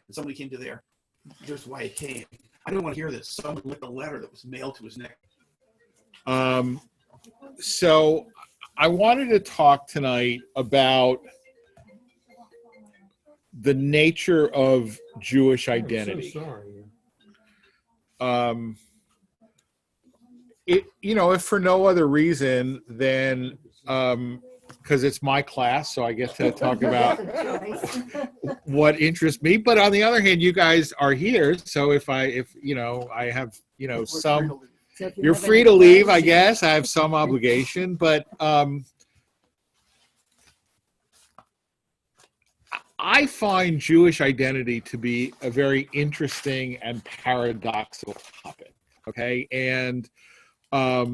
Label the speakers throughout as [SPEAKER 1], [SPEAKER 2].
[SPEAKER 1] and somebody came to there. Here's why I came. I didn't want to hear this. Someone with a letter that was mailed to his neck.
[SPEAKER 2] So I wanted to talk tonight about the nature of Jewish identity.
[SPEAKER 3] I'm so sorry.
[SPEAKER 2] If for no other reason than because it's my class, so I get to talk about what interests me. But on the other hand, you guys are here, so if I have some, you're free to leave. I guess I have some obligation, but I find Jewish identity to be a very interesting and paradoxical topic. Okay, and a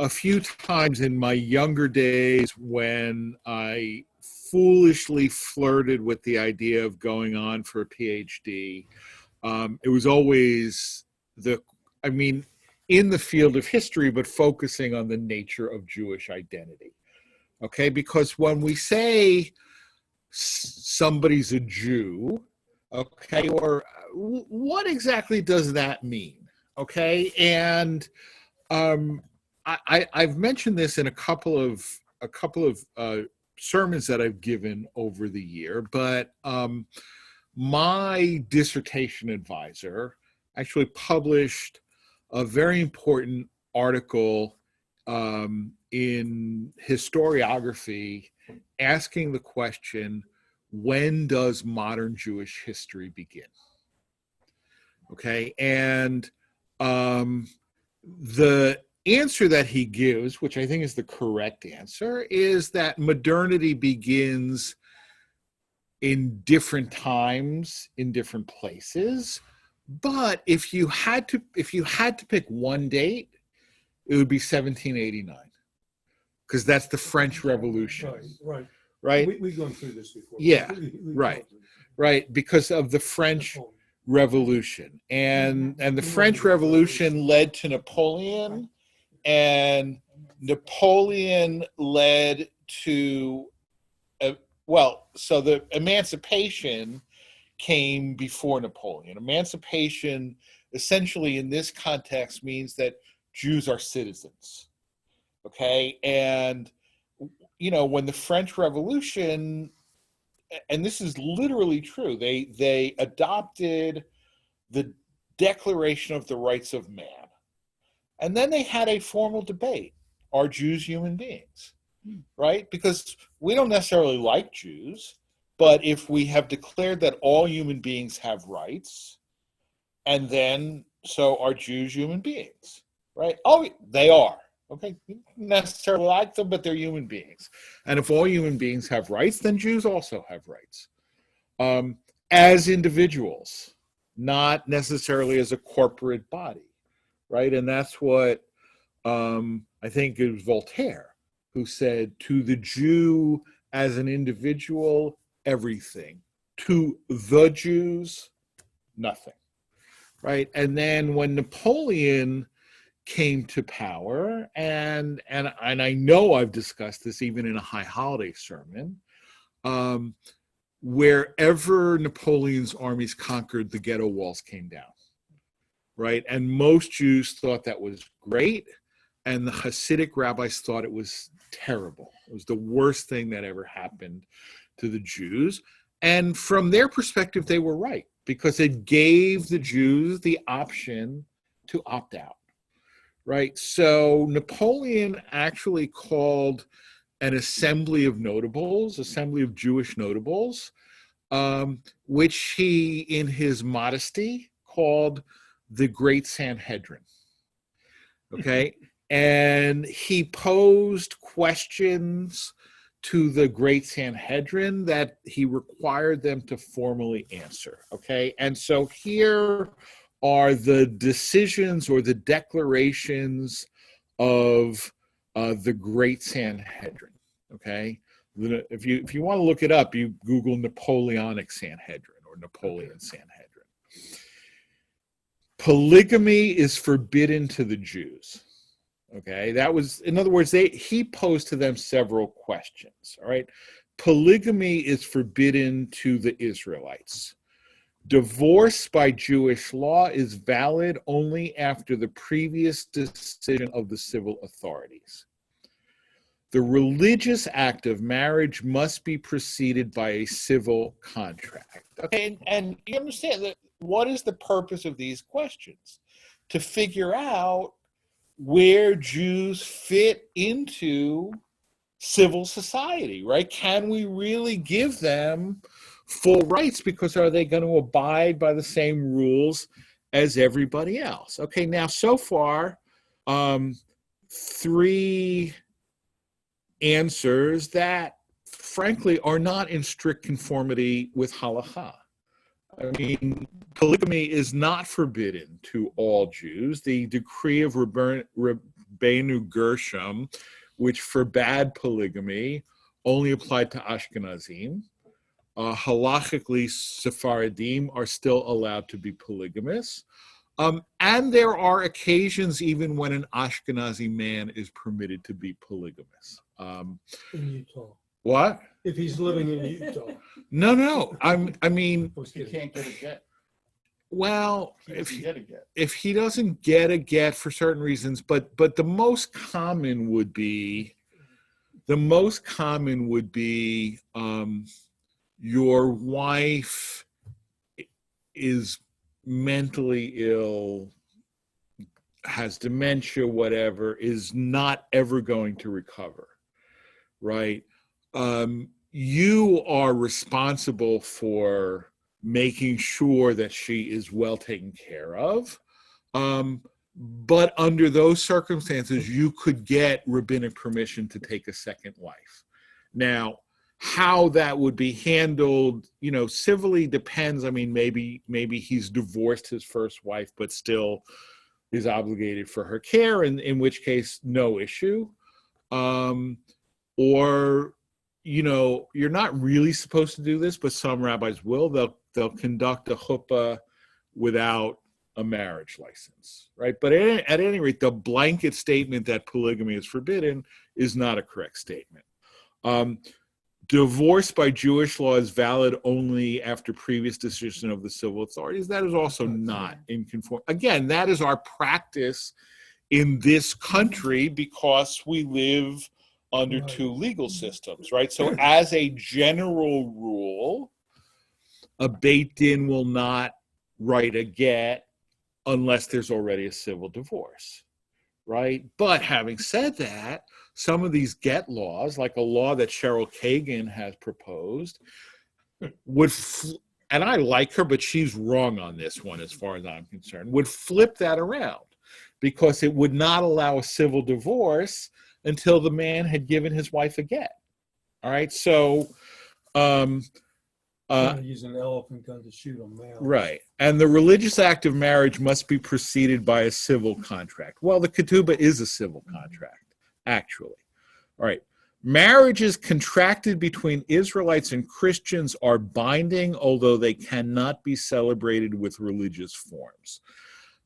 [SPEAKER 2] few times in my younger days when I foolishly flirted with the idea of going on for a PhD, it was always in the field of history, but focusing on the nature of Jewish identity. Okay, because when we say somebody's a Jew, okay, or what exactly does that mean? Okay, and I've mentioned this in a couple of sermons that I've given over the year, but my dissertation advisor actually published a very important article in historiography asking the question, when does modern Jewish history begin? Okay, and the answer that he gives, which I think is the correct answer, is that modernity begins in different times, in different places. But if you had to pick one date, it would be 1789, because that's the French Revolution. Right.
[SPEAKER 3] We've gone through this before.
[SPEAKER 2] Yeah. Right. Because of the French Revolution, and the French Revolution led to Napoleon, and Napoleon led to so the emancipation came before Napoleon. Emancipation essentially in this context means that Jews are citizens. Okay, and when the French Revolution, and this is literally true, they adopted the Declaration of the Rights of Man. And then they had a formal debate. Are Jews human beings? Right? Because we don't necessarily like Jews, but if we have declared that all human beings have rights, and then so are Jews human beings? Right? Oh, they are. Okay, you don't necessarily like them, but they're human beings. And if all human beings have rights, then Jews also have rights. As individuals, not necessarily as a corporate body, right? And that's what I think it was Voltaire who said, to the Jew as an individual, everything. To the Jews, nothing, right? And then when Napoleon came to power, and I know I've discussed this even in a High Holiday sermon, wherever Napoleon's armies conquered, the ghetto walls came down, right? And most Jews thought that was great, and the Hasidic rabbis thought it was terrible. It was the worst thing that ever happened to the Jews. And from their perspective, they were right, because it gave the Jews the option to opt out. Right, so Napoleon actually called an assembly of notables, assembly of Jewish notables, which he, in his modesty, called the Great Sanhedrin. Okay, and he posed questions to the Great Sanhedrin that he required them to formally answer. Okay, and so here are the decisions or the declarations of the Great Sanhedrin. Okay, if you want to look it up, you Google Napoleonic Sanhedrin or Napoleon Sanhedrin. Polygamy is forbidden to the Jews. Okay, that was, in other words, he posed to them several questions. All right, polygamy is forbidden to the Israelites. Divorce by Jewish law is valid only after the previous decision of the civil authorities. The religious act of marriage must be preceded by a civil contract. Okay, and you understand that what is the purpose of these questions? To figure out where Jews fit into civil society, right? Can we really give them full rights, because are they going to abide by the same rules as everybody else? Okay, now so far, three answers that frankly are not in strict conformity with halakha. I mean, polygamy is not forbidden to all Jews. The decree of Rabbeinu Gershom, which forbade polygamy, only applied to Ashkenazim. Halachically, Sephardim are still allowed to be polygamous. And there are occasions even when an Ashkenazi man is permitted to be polygamous.
[SPEAKER 3] In Utah.
[SPEAKER 2] What?
[SPEAKER 3] If he's living in Utah.
[SPEAKER 2] No. I mean,
[SPEAKER 1] He can't get a get.
[SPEAKER 2] well,
[SPEAKER 1] He doesn't get a get.
[SPEAKER 2] if he doesn't get a get for certain reasons, but the most common would be your wife is mentally ill, has dementia, whatever, is not ever going to recover, right? You are responsible for making sure that she is well taken care of. But under those circumstances, you could get rabbinic permission to take a second wife. Now, how that would be handled, civilly depends. I mean, maybe he's divorced his first wife, but still is obligated for her care, in which case, no issue. Or, you're not really supposed to do this, but some rabbis will. They'll conduct a chuppah without a marriage license, right? But at any rate, the blanket statement that polygamy is forbidden is not a correct statement. Divorce by Jewish law is valid only after previous decision of the civil authorities. That is also not in conform. Again, that is our practice in this country because we live under two legal systems, right? So as a general rule, a Beit Din will not write a get unless there's already a civil divorce, right? But having said that, some of these get laws, like a law that Cheryl Kagan has proposed, and I like her, but she's wrong on this one as far as I'm concerned, would flip that around because it would not allow a civil divorce until the man had given his wife a get. All right, so
[SPEAKER 3] Use an elephant gun to shoot a mouse.
[SPEAKER 2] Right. And the religious act of marriage must be preceded by a civil contract. Well, the ketubah is a civil contract, actually. All right. Marriages contracted between Israelites and Christians are binding, although they cannot be celebrated with religious forms.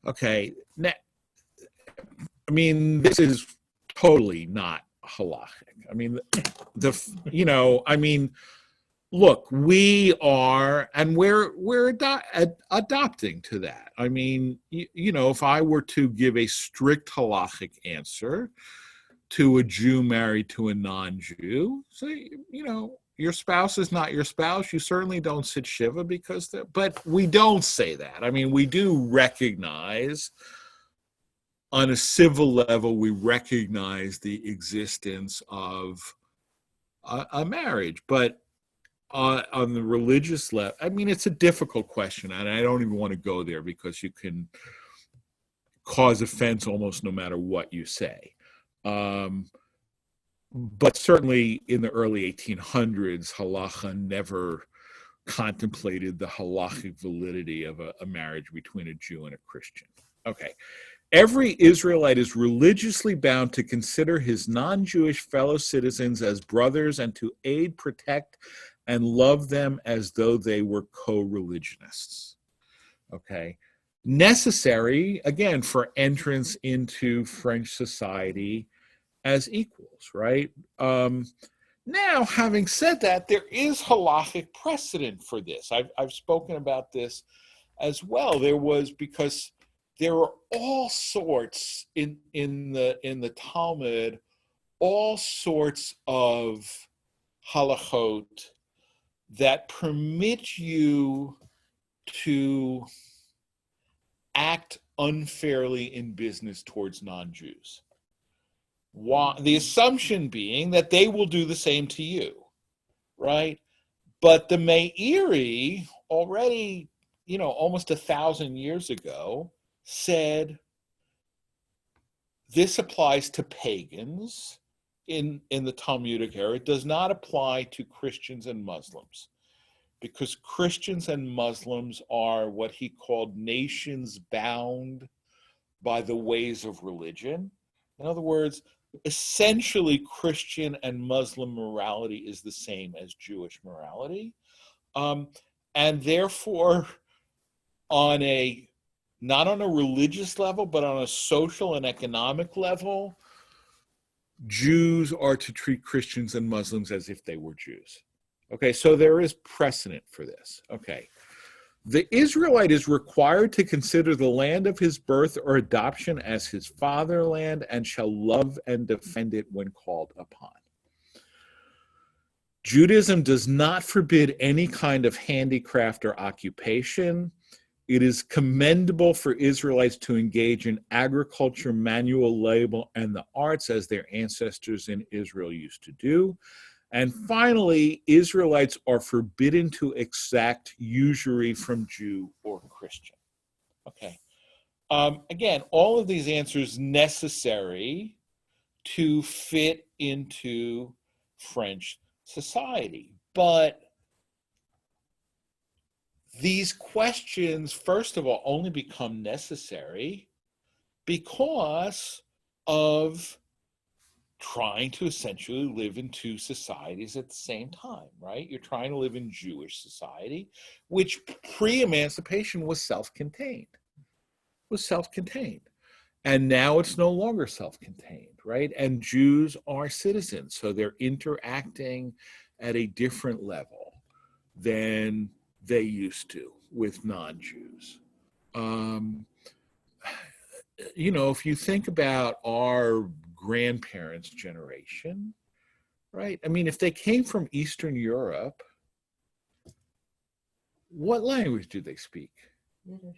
[SPEAKER 2] Okay. Now, I mean, this is totally not halachic. I mean, look, we are, and we're adopting to that. I mean, if I were to give a strict halachic answer to a Jew married to a non-Jew, say, your spouse is not your spouse. You certainly don't sit shiva but we don't say that. I mean, we do recognize on a civil level, we recognize the existence of a marriage, but on the religious level, I mean, it's a difficult question, and I don't even want to go there because you can cause offense almost no matter what you say. But certainly in the early 1800s, halacha never contemplated the halachic validity of a marriage between a Jew and a Christian. Okay. Every Israelite is religiously bound to consider his non-Jewish fellow citizens as brothers and to aid, protect, and love them as though they were co-religionists. Okay. Necessary, again, for entrance into French society as equals, right? Now, having said that, there is halakhic precedent for this. I've spoken about this as well. Because there are all sorts in the Talmud, all sorts of halachot that permit you to act unfairly in business towards non-Jews. The assumption being that they will do the same to you, right? But the Meiri already, almost 1,000 years ago, said this applies to pagans in the Talmudic era. It does not apply to Christians and Muslims, because Christians and Muslims are what he called nations bound by the ways of religion. In other words, essentially Christian and Muslim morality is the same as Jewish morality. And therefore, not on a religious level, but on a social and economic level, Jews are to treat Christians and Muslims as if they were Jews. Okay, so there is precedent for this. Okay. The Israelite is required to consider the land of his birth or adoption as his fatherland and shall love and defend it when called upon. Judaism does not forbid any kind of handicraft or occupation. It is commendable for Israelites to engage in agriculture, manual labor, and the arts as their ancestors in Israel used to do. And finally, Israelites are forbidden to exact usury from Jew or Christian. Okay. Again, all of these answers necessary to fit into French society. But these questions, first of all, only become necessary because of trying to essentially live in two societies at the same time, right? You're trying to live in Jewish society, which pre-emancipation was self-contained. And now it's no longer self-contained, right? And Jews are citizens, so they're interacting at a different level than they used to with non-Jews. If you think about our grandparents' generation, right? I mean, if they came from Eastern Europe, what language do they speak?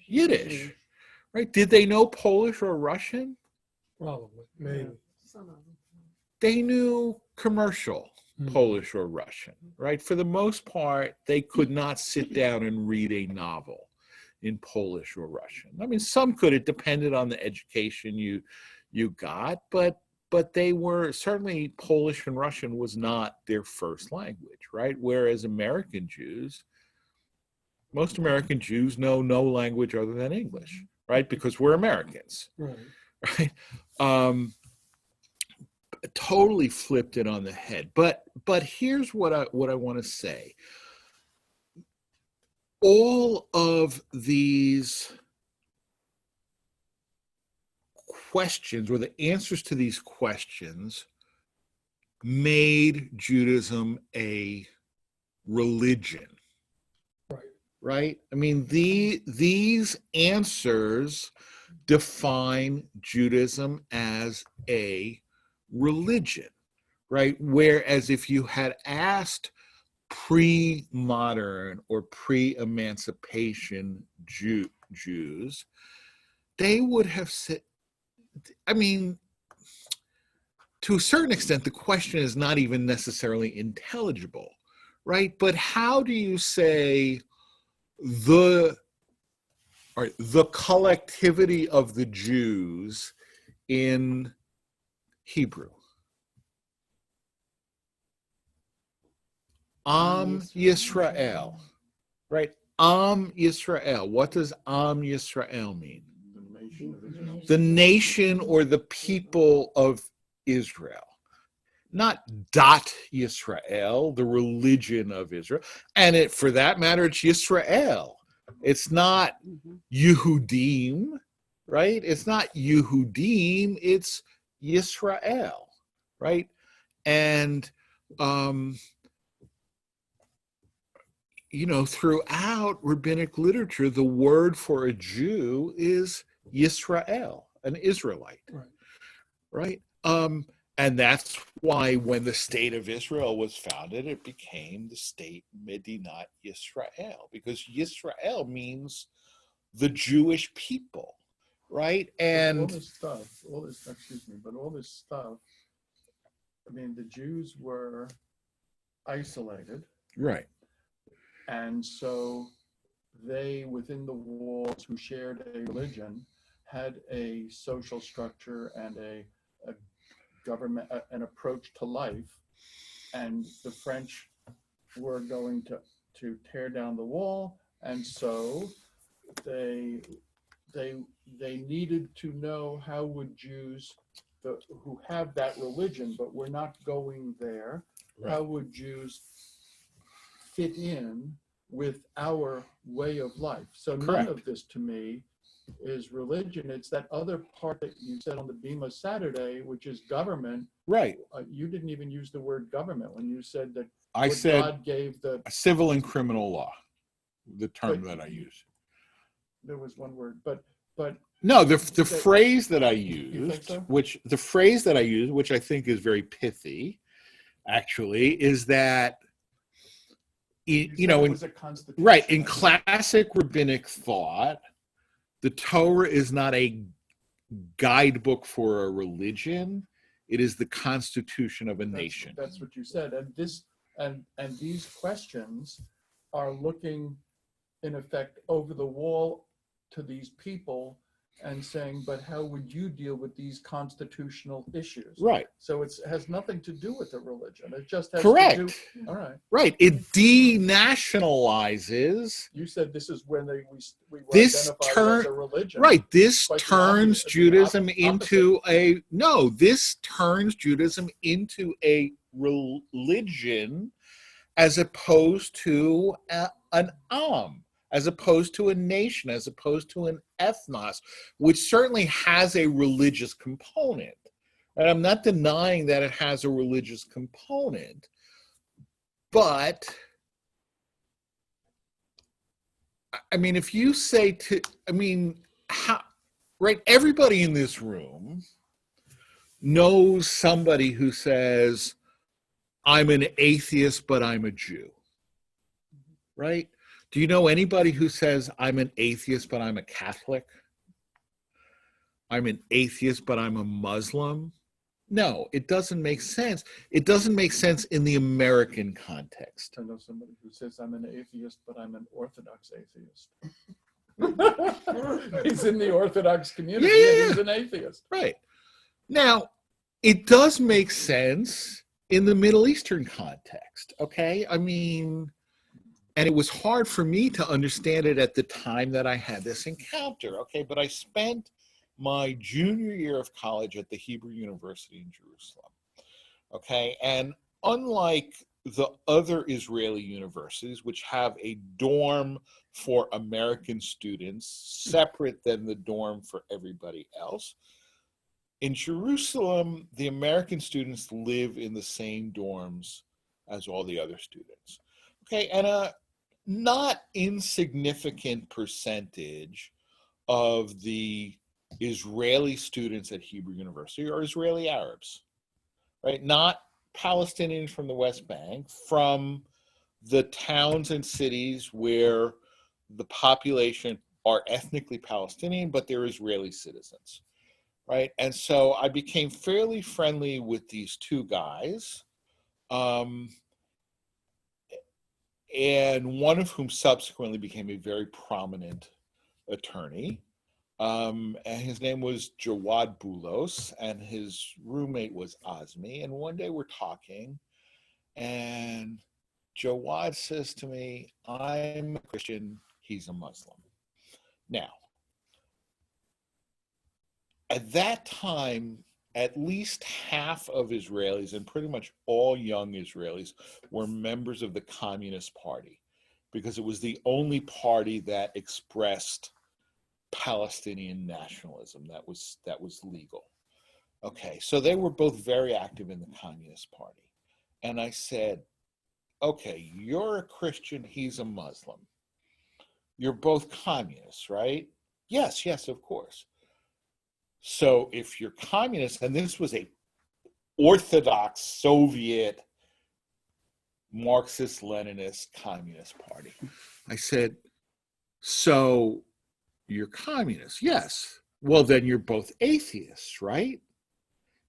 [SPEAKER 2] Yiddish, right? Did they know Polish or Russian?
[SPEAKER 3] Probably, maybe.
[SPEAKER 4] Some of them.
[SPEAKER 2] They knew commercial Polish or Russian, right? For the most part, they could not sit down and read a novel in Polish or Russian. I mean, some could. It depended on the education you got, but they were certainly, Polish and Russian was not their first language, right? Whereas most American Jews know no language other than English, right? Because we're Americans, right? Totally flipped it on the head. But here's what I want to say. All of these questions, or the answers to these questions, made Judaism a religion. Right? I mean, these answers define Judaism as a religion, right? Whereas if you had asked pre-modern or pre-emancipation Jews, they would have said, I mean, to a certain extent, the question is not even necessarily intelligible, right? But how do you say the collectivity of the Jews in Hebrew? Am Yisrael, right? Am Yisrael. What does Am Yisrael mean? The nation or the people of Israel. Not Dat Yisrael, the religion of Israel. And for that matter, it's Yisrael. It's not Yehudim, right? It's not Yehudim, it's Yisrael, right? And throughout rabbinic literature, the word for a Jew is Yisrael, an Israelite, right? And that's why when the state of Israel was founded, it became the state Medinat Yisrael, because Yisrael means the Jewish people, right? And
[SPEAKER 4] all this stuff, all this stuff, I mean, the Jews were isolated.
[SPEAKER 2] right.
[SPEAKER 4] And so they, within the walls, who shared a religion, had a social structure and a government, an approach to life. And the French were going to tear down the wall. And so they needed to know how would Jews who have that religion, but we're not going there, how would Jews fit in with our way of life? So none of this to me is religion. It's that other part that you said on the Bema Saturday, which is government.
[SPEAKER 2] Right.
[SPEAKER 4] You didn't even use the word government when you said that
[SPEAKER 2] I said
[SPEAKER 4] God gave the
[SPEAKER 2] civil and criminal law, the term that I use.
[SPEAKER 4] There was one word, but
[SPEAKER 2] no, the phrase that I used,
[SPEAKER 4] you think so?
[SPEAKER 2] which I think is very pithy, actually, is that
[SPEAKER 4] it was a constitution.
[SPEAKER 2] right, in classic rabbinic thought, the Torah is not a guidebook for a religion; it is the constitution of a nation.
[SPEAKER 4] That's what you said, and this and these questions are looking, in effect, over the wall to these people and saying, but how would you deal with these constitutional issues?
[SPEAKER 2] Right.
[SPEAKER 4] So it has nothing to do with the religion. It just has
[SPEAKER 2] Correct.
[SPEAKER 4] to do. All right.
[SPEAKER 2] Right. It denationalizes.
[SPEAKER 4] You said this is when we were
[SPEAKER 2] this
[SPEAKER 4] identified as a religion.
[SPEAKER 2] Right. This
[SPEAKER 4] Quite
[SPEAKER 2] turns
[SPEAKER 4] the
[SPEAKER 2] Judaism
[SPEAKER 4] opposite.
[SPEAKER 2] into this turns Judaism into a religion as opposed to an as opposed to a nation, as opposed to an ethnos, which certainly has a religious component. And I'm not denying that it has a religious component, but I mean, if you say everybody in this room knows somebody who says, I'm an atheist, but I'm a Jew, right? Do you know anybody who says, I'm an atheist, but I'm a Catholic? I'm an atheist, but I'm a Muslim? No, it doesn't make sense. It doesn't make sense in the American context.
[SPEAKER 4] I know somebody who says, I'm an atheist, but I'm an Orthodox atheist. He's in the Orthodox community and he's an atheist.
[SPEAKER 2] Right. Now, it does make sense in the Middle Eastern context, okay? I mean, and it was hard for me to understand it at the time that I had this encounter, okay? But I spent my junior year of college at the Hebrew University in Jerusalem, okay? And unlike the other Israeli universities, which have a dorm for American students separate than the dorm for everybody else, in Jerusalem, the American students live in the same dorms as all the other students, okay? And a not insignificant percentage of the Israeli students at Hebrew University are Israeli Arabs, right? Not Palestinians from the West Bank, from the towns and cities where the population are ethnically Palestinian, but they're Israeli citizens, right? And so I became fairly friendly with these two guys, and one of whom subsequently became a very prominent attorney. And his name was Jawad Boulos, and his roommate was Azmi. And one day we're talking, and Jawad says to me, I'm a Christian, he's a Muslim. Now, at that time, at least half of Israelis, and pretty much all young Israelis, were members of the Communist Party, because it was the only party that expressed Palestinian nationalism that was legal. Okay, so they were both very active in the Communist Party. And I said, okay, you're a Christian, he's a Muslim. You're both communists, right? Yes, yes, of course. So if you're communist, and this was a Orthodox Soviet Marxist-Leninist Communist Party. I said, so you're communist? Yes. Well, then you're both atheists, right?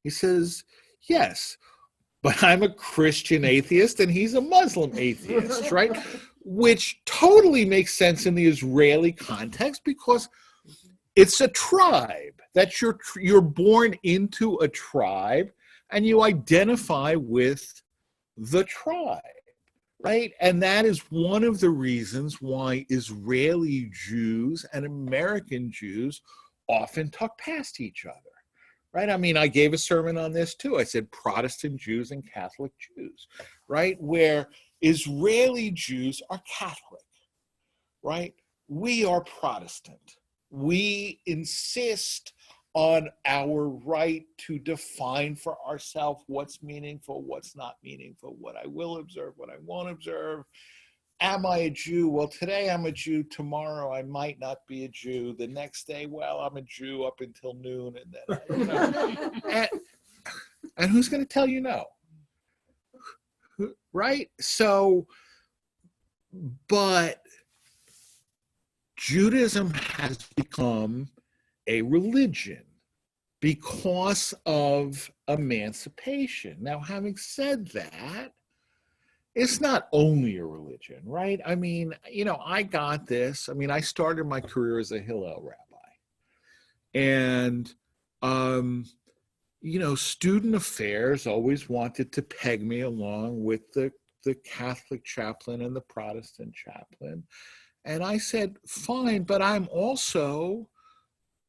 [SPEAKER 2] He says, yes, but I'm a Christian atheist and he's a Muslim atheist, right? Which totally makes sense in the Israeli context because it's a tribe that you're born into a tribe and you identify with the tribe, right? And that is one of the reasons why Israeli Jews and American Jews often talk past each other, right? I mean, I gave a sermon on this too. I said Protestant Jews and Catholic Jews, right? Where Israeli Jews are Catholic, right? We are Protestant. We insist on our right to define for ourselves what's meaningful, what's not meaningful, what I will observe, what I won't observe. Am I a Jew? Well, today I'm a Jew. Tomorrow I might not be a Jew. The next day, well, I'm a Jew up until noon, and then and who's going to tell you no? Right? So, but Judaism has become a religion because of emancipation. Now, having said that, it's not only a religion, right? I mean, I got this. I mean, I started my career as a Hillel rabbi. And, student affairs always wanted to peg me along with the Catholic chaplain and the Protestant chaplain. And I said, fine, but I'm also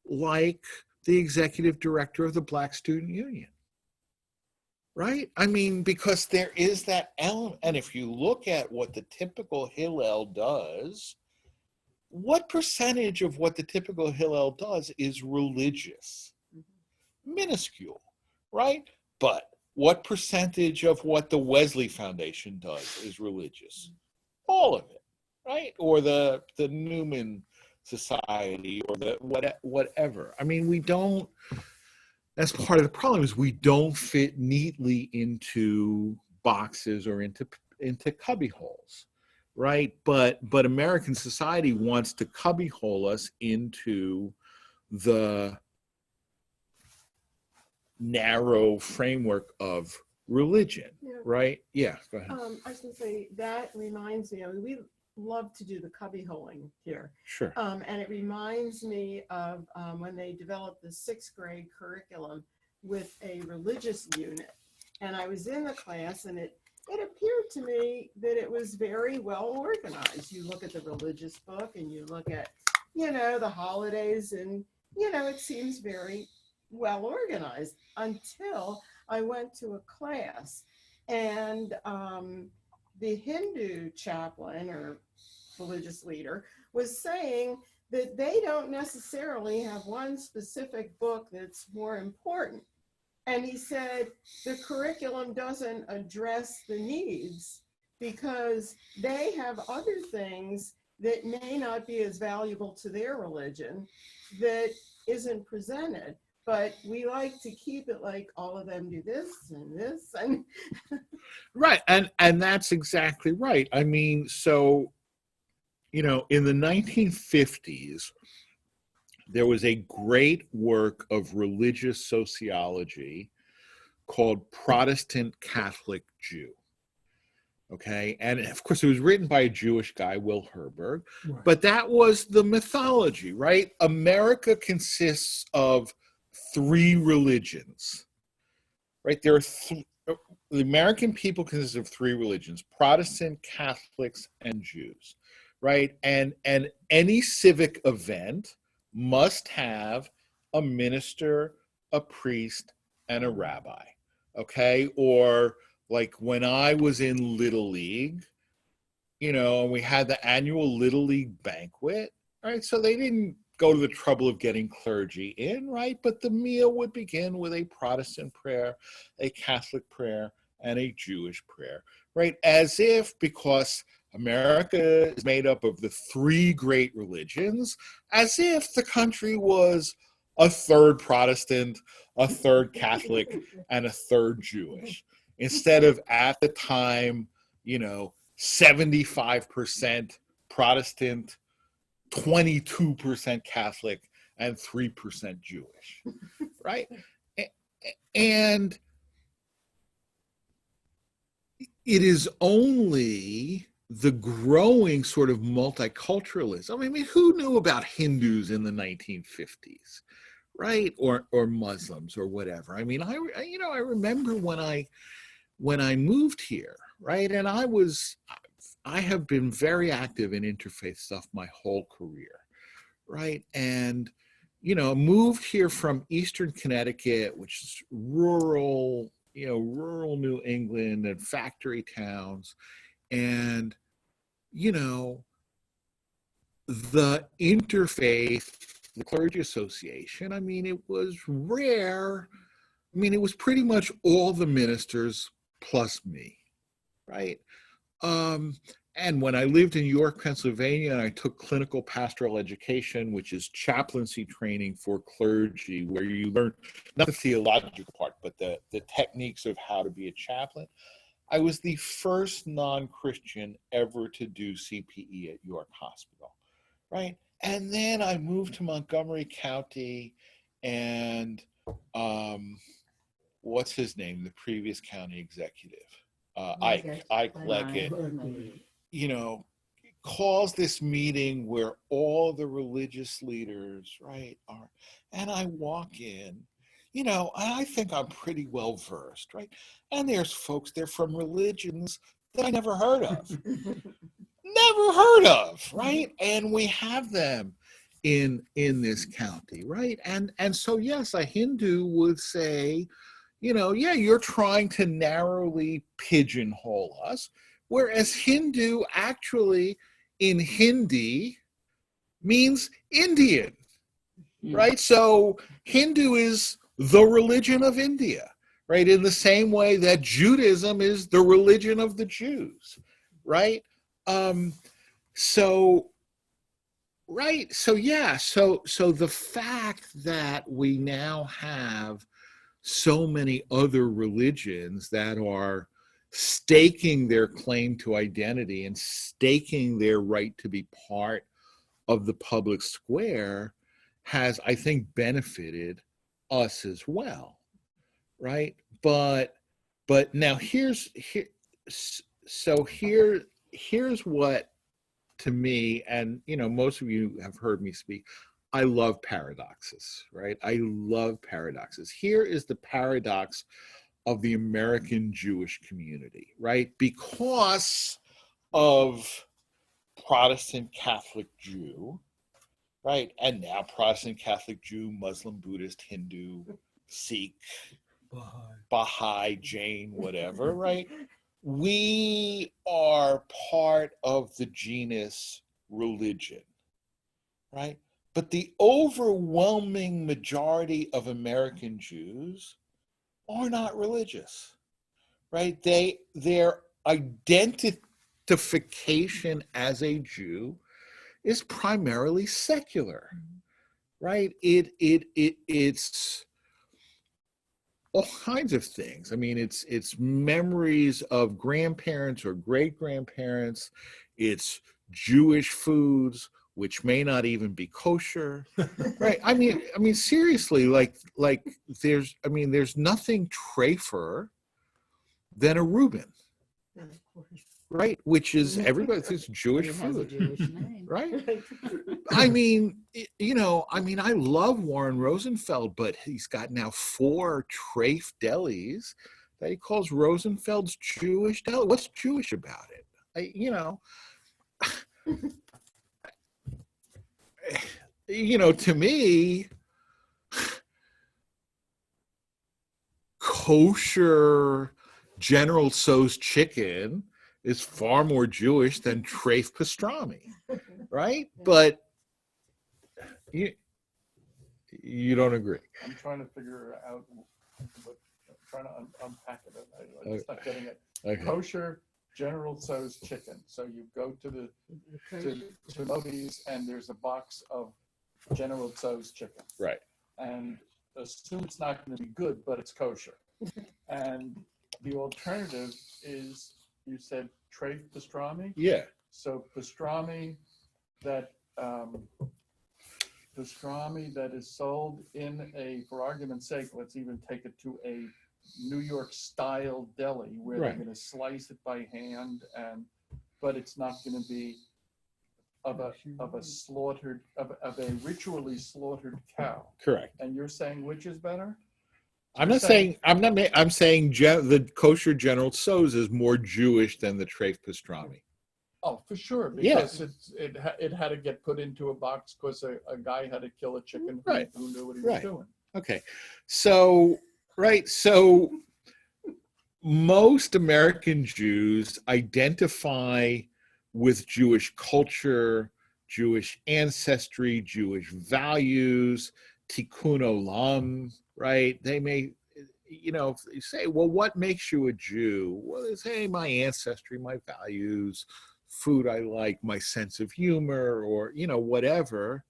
[SPEAKER 2] like the executive director of the Black Student Union, right? I mean, because there is that element. And if you look at what the typical Hillel does, what percentage of what the typical Hillel does is religious? Minuscule, right? But what percentage of what the Wesley Foundation does is religious? All of it, right? Or the Newman Society, or the whatever. I mean, we don't. That's part of the problem, is we don't fit neatly into boxes or into cubby holes, right? But American society wants to cubby hole us into the narrow framework of religion, right? Yeah, go ahead.
[SPEAKER 5] I was going to say, that reminds me, we love to do the cubby holing here.
[SPEAKER 2] Sure.
[SPEAKER 5] And it reminds me of when they developed the 6th grade curriculum with a religious unit. And I was in the class, and it appeared to me that it was very well organized. You look at the religious book and you look at, the holidays, and, it seems very well organized until I went to a class, and the Hindu chaplain or religious leader was saying that they don't necessarily have one specific book that's more important. And he said the curriculum doesn't address the needs because they have other things that may not be as valuable to their religion that isn't presented. But we like to keep it like all of them do this and this and
[SPEAKER 2] right, and that's exactly right. I mean, so in the 1950s, there was a great work of religious sociology called Protestant Catholic Jew. Okay, and of course it was written by a Jewish guy, Will Herberg,
[SPEAKER 3] Right.
[SPEAKER 2] but that was the mythology, right? America consists of 3 religions, right? There are the American people consist of 3 religions: Protestant, Catholics, and Jews, right? And any civic event must have a minister, a priest, and a rabbi, okay? Or like when I was in Little League, and we had the annual Little League banquet, right? So they didn't go to the trouble of getting clergy in, right? But the meal would begin with a Protestant prayer, a Catholic prayer, and a Jewish prayer, right? As if, because America is made up of the three great religions, as if the country was a third Protestant, a third Catholic, and a third Jewish, instead of at the time, 75% Protestant, 22% Catholic, and 3% Jewish, right? And it is only the growing sort of multiculturalism. I mean, who knew about Hindus in the 1950s, right? Or Muslims or whatever. I mean, I remember when I moved here, right? And I have been very active in interfaith stuff my whole career, right? And moved here from Eastern Connecticut, which is rural New England and factory towns. And, the interfaith, the clergy association, I mean, it was rare. I mean, it was pretty much all the ministers plus me, right? And when I lived in York, Pennsylvania, and I took clinical pastoral education, which is chaplaincy training for clergy, where you learn not the theological part, but the techniques of how to be a chaplain. I was the first non-Christian ever to do CPE at York Hospital, right? And then I moved to Montgomery County, and what's his name? The previous county executive, Ike Leggett, calls this meeting where all the religious leaders, right, are, and I walk in, I think I'm pretty well versed, right? And there's folks there from religions that I never heard of. Right? And we have them in this county, right? And so yes, a Hindu would say, yeah, you're trying to narrowly pigeonhole us, whereas Hindu actually in Hindi means Indian, right? So Hindu is the religion of India, right? In the same way that Judaism is the religion of the Jews, right? So the fact that we now have so many other religions that are staking their claim to identity and staking their right to be part of the public square has, I think, benefited us as well, right? But now here's what, to me, and most of you have heard me speak, I love paradoxes, right? I love paradoxes. Here is the paradox of the American Jewish community, right? Because of Protestant Catholic Jew, right? And now Protestant Catholic Jew, Muslim, Buddhist, Hindu, Sikh, Baha'i, Jain, whatever, right? We are part of the genus religion, right? But the overwhelming majority of American Jews are not religious, right? Their identification as a Jew is primarily secular, right? It's all kinds of things. I mean, it's memories of grandparents or great grandparents. It's Jewish foods, which may not even be kosher, right? I mean, seriously, like there's nothing trafer than a Reuben, right? Which is everybody thinks Jewish food, right? I mean, I love Warren Rosenfeld, but he's got now 4 treif delis that he calls Rosenfeld's Jewish deli. What's Jewish about it? To me, kosher General Tso's chicken is far more Jewish than treif pastrami, right? But you don't agree.
[SPEAKER 4] I'm trying to figure out what trying to unpack it. I'm just not getting it.
[SPEAKER 2] Okay.
[SPEAKER 4] Kosher General Tso's chicken. So you go to Moby's and there's a box of General Tso's chicken.
[SPEAKER 2] Right.
[SPEAKER 4] And assume it's not going to be good, but it's kosher. And the alternative is, you said treif pastrami?
[SPEAKER 2] Yeah.
[SPEAKER 4] So pastrami that is sold in a, for argument's sake, let's even take it to a New York style deli where
[SPEAKER 2] Right.
[SPEAKER 4] they're going to slice it by hand, but it's not going to be of a ritually slaughtered cow.
[SPEAKER 2] Correct.
[SPEAKER 4] And you're saying which is better?
[SPEAKER 2] I'm saying the kosher General Tso's is more Jewish than the treif pastrami.
[SPEAKER 4] Oh, for sure,
[SPEAKER 2] Yeah.
[SPEAKER 4] because it had to get put into a box because a guy had to kill a chicken
[SPEAKER 2] Right.
[SPEAKER 4] who knew what he was
[SPEAKER 2] Right.
[SPEAKER 4] doing.
[SPEAKER 2] Okay. So most American Jews identify with Jewish culture, Jewish ancestry, Jewish values, tikkun olam, right? They may, say, well, what makes you a Jew? Well, they say, hey, my ancestry, my values, food I like, my sense of humor, or, whatever.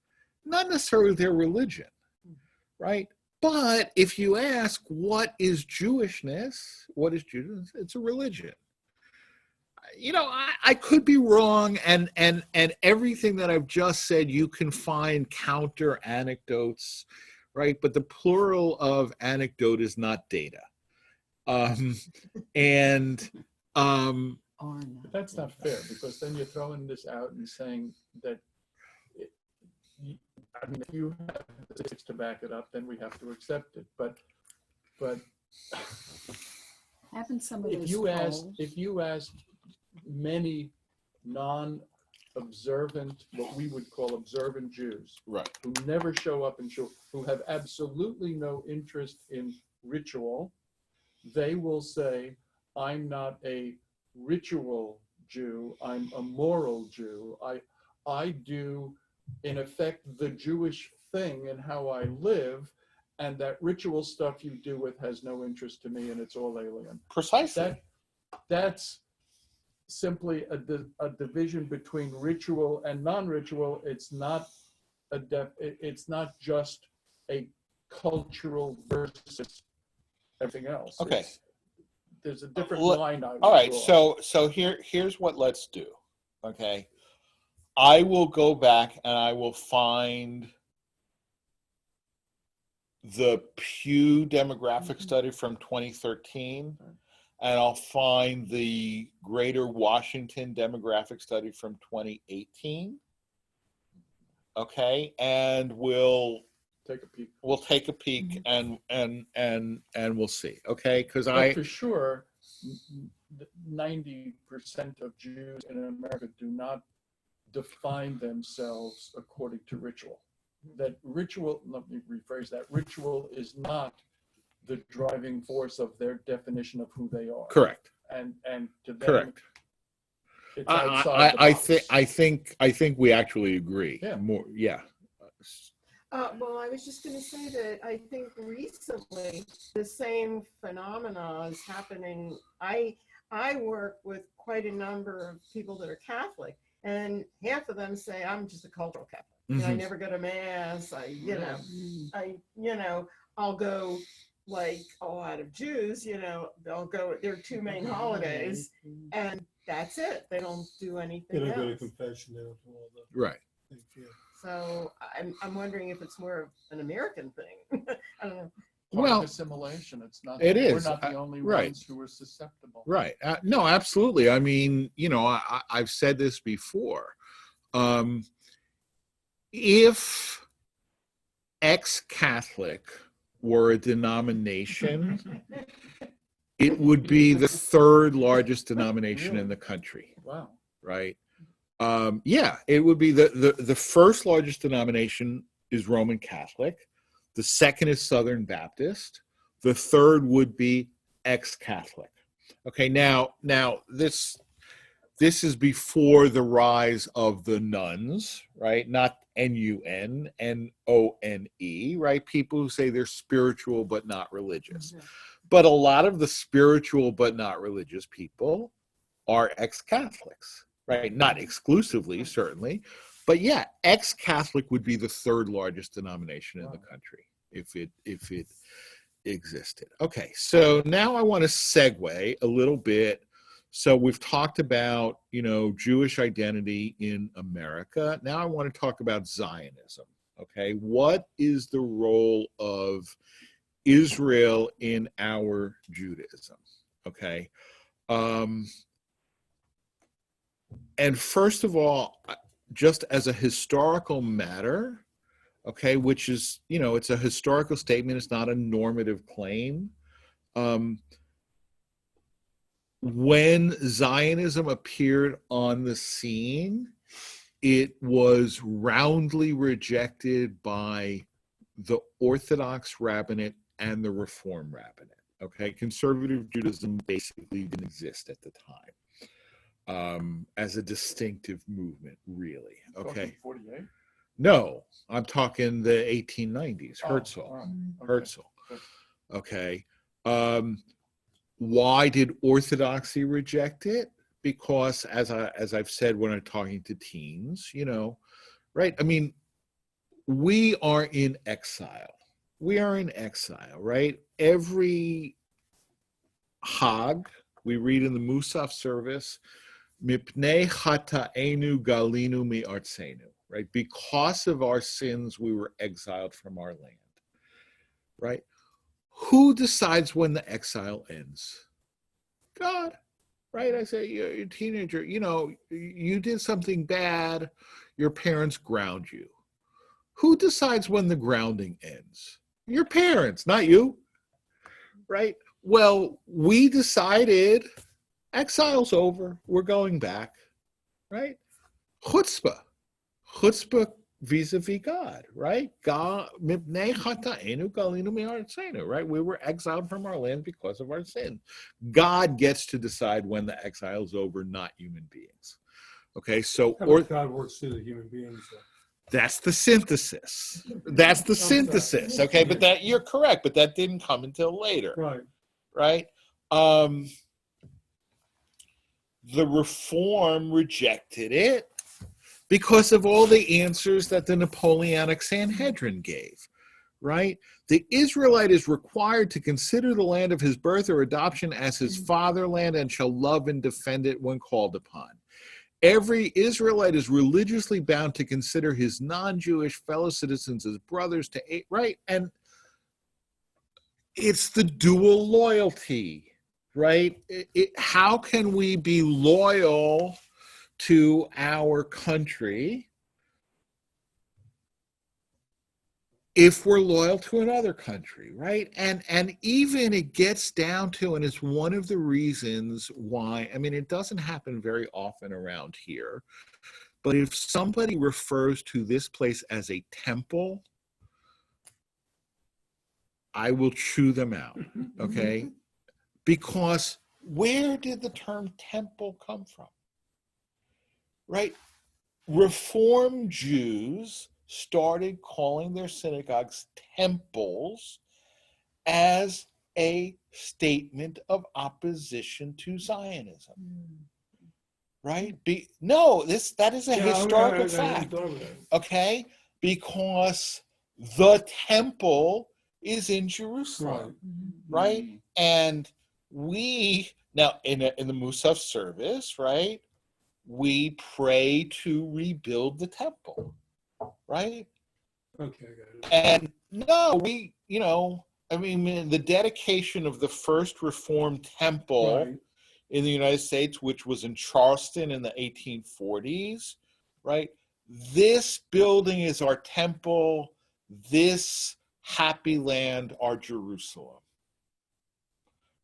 [SPEAKER 2] Not necessarily their religion, right? But if you ask, what is Jewishness? What is Judaism? It's a religion. I could be wrong, and everything that I've just said, you can find counter anecdotes, right? But the plural of anecdote is not data.
[SPEAKER 4] But that's not fair, because then you're throwing this out and saying that, if you have statistics to back it up, then we have to accept it. But
[SPEAKER 6] Haven't some of
[SPEAKER 4] if
[SPEAKER 6] those
[SPEAKER 4] you ask many non-observant, what we would call observant Jews,
[SPEAKER 2] Right.
[SPEAKER 4] who never show up in shul, who have absolutely no interest in ritual, they will say, I'm not a ritual Jew, I'm a moral Jew. I do, in effect, the Jewish thing in how I live, and that ritual stuff you do with has no interest to me, and it's all alien.
[SPEAKER 2] Precisely.
[SPEAKER 4] That's simply a division between ritual and non-ritual. It's not it's not just a cultural versus everything else.
[SPEAKER 2] Okay.
[SPEAKER 4] There's a different line I would
[SPEAKER 2] All right,
[SPEAKER 4] draw.
[SPEAKER 2] so here's what let's do. Okay. I will go back and I will find the Pew demographic study from 2013, and I'll find the Greater Washington demographic study from 2018. Okay, and we'll
[SPEAKER 4] Take a peek.
[SPEAKER 2] we'll take a peek and we'll see. Okay, because
[SPEAKER 4] But for sure, 90% of Jews in America do not define themselves according to ritual. That ritual, let me rephrase that, ritual is not the driving force of their definition of who they are.
[SPEAKER 2] correct.
[SPEAKER 4] And to them,
[SPEAKER 2] Correct.
[SPEAKER 4] it's outside the box.
[SPEAKER 2] I think we actually agree.
[SPEAKER 4] Yeah.
[SPEAKER 2] More, yeah.
[SPEAKER 5] Well, I was just going to say that I think recently the same phenomena is happening. I work with quite a number of people that are Catholic, and half of them say, I'm just a cultural Catholic. I
[SPEAKER 2] Mhm.
[SPEAKER 5] never go to mass. I'll go, like a lot of Jews, they'll go, their two main holidays, and that's it. They don't do anything
[SPEAKER 3] They don't go to
[SPEAKER 5] else.
[SPEAKER 3] confession, they don't do all that.
[SPEAKER 2] Right.
[SPEAKER 3] Yeah.
[SPEAKER 5] So I'm wondering if it's more of an American thing. I don't know.
[SPEAKER 4] Part
[SPEAKER 2] Well,
[SPEAKER 4] of assimilation. It's not.
[SPEAKER 2] it
[SPEAKER 4] We're
[SPEAKER 2] is.
[SPEAKER 4] not the only
[SPEAKER 2] Right.
[SPEAKER 4] ones who are susceptible.
[SPEAKER 2] Right. No, absolutely. I mean, I've said this before. If ex-Catholic were a denomination, it would be the third largest denomination in the country.
[SPEAKER 4] Wow.
[SPEAKER 2] Right? Yeah, it would be the first largest denomination is Roman Catholic. The second is Southern Baptist. The third would be ex-Catholic. Okay, now this is before the rise of the nuns, right? Not N-U-N, N-O-N-E, right? People who say they're spiritual but not religious. But a lot of the spiritual but not religious people are ex-Catholics, right? Not exclusively, certainly, but yeah, ex-Catholic would be the third largest denomination in the country if it existed. Okay, so now I want to segue a little bit. So we've talked about, Jewish identity in America. Now I want to talk about Zionism. Okay, what is the role of Israel in our Judaism? Okay. And first of all, just as a historical matter, okay, which is, it's a historical statement, it's not a normative claim. When Zionism appeared on the scene, it was roundly rejected by the Orthodox rabbinate and the Reform rabbinate. Okay, conservative Judaism basically didn't exist at the time as a distinctive movement, really. Okay.
[SPEAKER 4] 48?
[SPEAKER 2] No, I'm talking the 1890s. Herzl.
[SPEAKER 4] Right. Okay.
[SPEAKER 2] Herzl. Okay. Why did Orthodoxy reject it? Because as I've said when I'm talking to teens, right? I mean, we are in exile. We are in exile, right? Every Hag, we read in the Musaf service, Mipnei chata'enu galinu mi'artzenu, right? Because of our sins, we were exiled from our land, right? Who decides when the exile ends? God, right? I say, you're a teenager, you did something bad, your parents ground you. Who decides when the grounding ends? Your parents, not you, right? Well, we decided exile's over, we're going back, right? Chutzpah vis-a-vis God, right? God, right? We were exiled from our land because of our sin. God gets to decide when the exile's over, not human beings. Okay, so
[SPEAKER 3] God works through the human beings.
[SPEAKER 2] that's the synthesis. That's the synthesis. Okay, but that you're correct, but that didn't come until later.
[SPEAKER 3] Right.
[SPEAKER 2] The Reform rejected it because of all the answers that the Napoleonic Sanhedrin gave, right? The Israelite is required to consider the land of his birth or adoption as his fatherland and shall love and defend it when called upon. Every Israelite is religiously bound to consider his non-Jewish fellow citizens as brothers to eight, right? And it's the dual loyalty, right? How can we be loyal to our country if we're loyal to another country, right? And even it gets down to, and it's one of the reasons why, I mean, it doesn't happen very often around here, but if somebody refers to this place as a temple, I will chew them out, okay? Because where did the term temple come from? Right? Reform Jews started calling their synagogues temples as a statement of opposition to Zionism. Right? That is a historical fact. Okay? Because the temple is in Jerusalem. Right? And we, now in the Musaf service, right? We pray to rebuild the temple, right?
[SPEAKER 3] Okay, got it.
[SPEAKER 2] And no, the dedication of the first Reformed temple in the United States, which was in Charleston in the 1840s, right? This building is our temple, this happy land, our Jerusalem.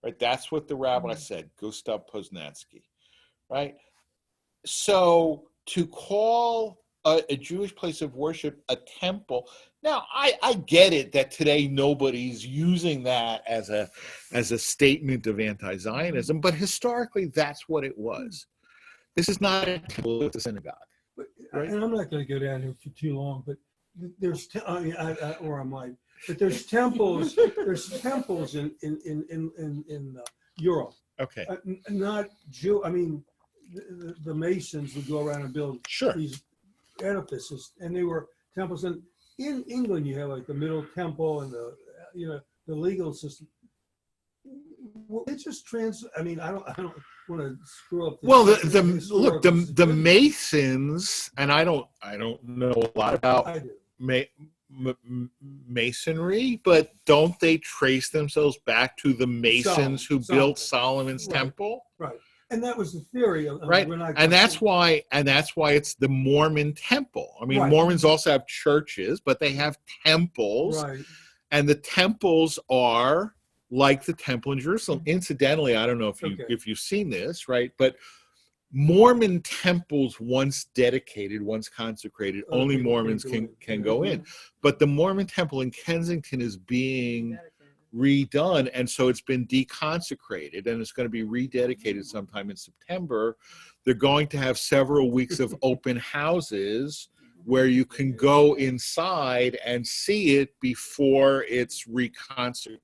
[SPEAKER 2] Right? That's what the rabbi said, Gustav Poznansky, right? So to call a Jewish place of worship a temple, now I get it that today nobody's using that as a statement of anti-Zionism, but historically that's what it was. This is not a temple, it's a synagogue.
[SPEAKER 3] Right? And I'm not going to go down here for too long, but there's, or I might. But there's temples. There's temples in Europe.
[SPEAKER 2] Okay.
[SPEAKER 3] Not Jew. I mean, the Masons would go around and build
[SPEAKER 2] Sure.
[SPEAKER 3] these edifices, and they were temples. And in England, you have like the Middle Temple and the legal system. Well, it just I mean, I don't want to screw up.
[SPEAKER 2] Well, the
[SPEAKER 3] historical
[SPEAKER 2] look the
[SPEAKER 3] significance.
[SPEAKER 2] Masons, and I don't know a lot about
[SPEAKER 3] I do.
[SPEAKER 2] Masonry, but don't they trace themselves back to the Masons who built Solomon's
[SPEAKER 3] Right.
[SPEAKER 2] temple?
[SPEAKER 3] Right, and that was the theory of
[SPEAKER 2] Right, and that's why it's the Mormon temple. I mean,
[SPEAKER 3] Right.
[SPEAKER 2] Mormons also have churches, but they have temples,
[SPEAKER 3] right.
[SPEAKER 2] and the temples are like the temple in Jerusalem. Incidentally, I don't know if you've seen this, right? But Mormon temples, once dedicated, once consecrated, only Mormons can go in. But the Mormon temple in Kensington is being redone, and so it's been deconsecrated, and it's going to be rededicated sometime in September. They're going to have several weeks of open houses where you can go inside and see it before it's reconsecrated.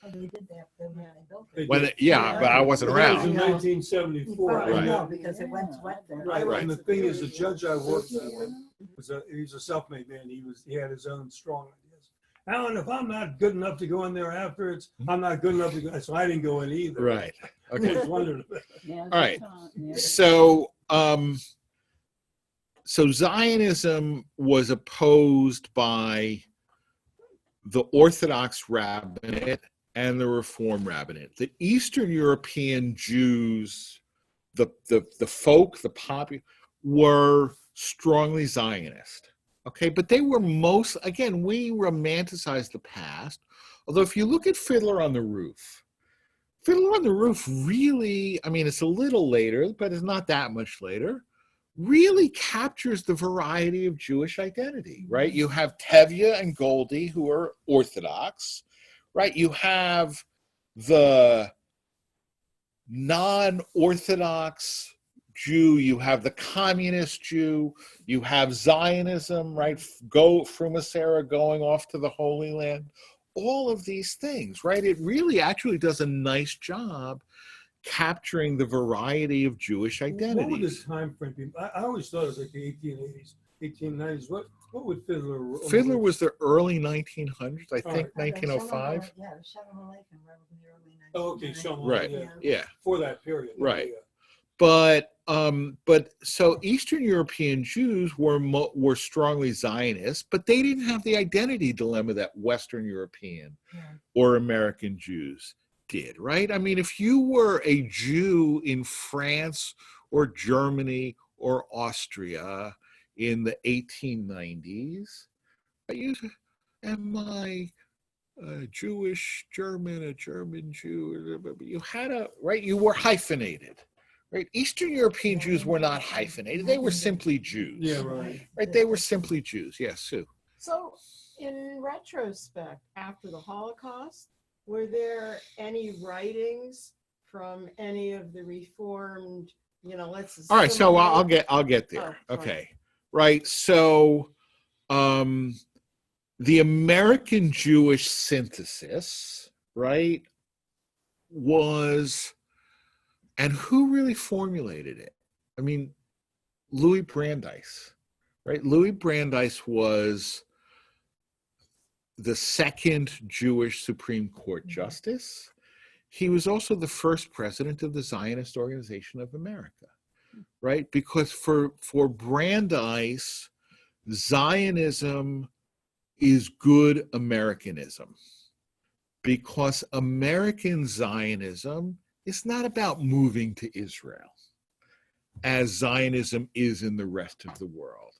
[SPEAKER 6] Oh, they did that when they built
[SPEAKER 3] They
[SPEAKER 6] it.
[SPEAKER 3] did.
[SPEAKER 2] But I wasn't
[SPEAKER 3] That was
[SPEAKER 2] around.
[SPEAKER 3] in 1974.
[SPEAKER 2] Right.
[SPEAKER 6] No, because it went wet there.
[SPEAKER 3] Right. And the thing is, the judge I worked for he's a self-made man. He had his own strong ideas. Alan, if I'm not good enough to go in there after I'm not good enough to go. So I didn't go in either.
[SPEAKER 2] Right.
[SPEAKER 3] I
[SPEAKER 2] Okay.
[SPEAKER 3] was wondering.
[SPEAKER 6] Yeah,
[SPEAKER 2] All right.
[SPEAKER 6] yeah.
[SPEAKER 2] So Zionism was opposed by the Orthodox rabbinate and the Reform rabbinate. The Eastern European Jews, the folk, the popular, were strongly Zionist. Okay, but they were again, we romanticize the past. Although if you look at Fiddler on the Roof really, I mean, it's a little later, but it's not that much later, really captures the variety of Jewish identity, right? You have Tevye and Goldie, who are Orthodox, right? You have the non-Orthodox Jew, you have the communist Jew, you have Zionism, right? From Sarah going off to the Holy Land. All of these things, right? It really actually does a nice job capturing the variety of Jewish identities.
[SPEAKER 3] What would this time frame be? I always thought it was like the 1880s, 1890s. What would Fiddler?
[SPEAKER 2] Fiddler was the early 1900s, I think,
[SPEAKER 3] right.
[SPEAKER 2] 1905.
[SPEAKER 6] Yeah, Shalom Aleichem, right in the early 1900s.
[SPEAKER 3] Oh, okay, Shalom,
[SPEAKER 2] Right. Yeah.
[SPEAKER 3] For that period.
[SPEAKER 2] Right.
[SPEAKER 3] Yeah.
[SPEAKER 2] But so Eastern European Jews were strongly Zionist, but they didn't have the identity dilemma that Western European or American Jews did, right? I mean, if you were a Jew in France or Germany or Austria in the 1890s, am I a Jewish German, a German Jew? You had you were hyphenated. Right, Eastern European Jews were not hyphenated; they were simply Jews.
[SPEAKER 3] Yeah, right.
[SPEAKER 2] Right, they were simply Jews. Yes, Sue.
[SPEAKER 5] So, in retrospect, after the Holocaust, were there any writings from any of the Reformed? Let's.
[SPEAKER 2] All right, so I'll get there.
[SPEAKER 5] Oh,
[SPEAKER 2] okay, right. So, the American Jewish synthesis, right, was. And who really formulated it? I mean, Louis Brandeis, right? Louis Brandeis was the second Jewish Supreme Court justice. He was also the first president of the Zionist Organization of America, right? Because for Brandeis, Zionism is good Americanism, because American Zionism is not about moving to Israel, as Zionism is in the rest of the world.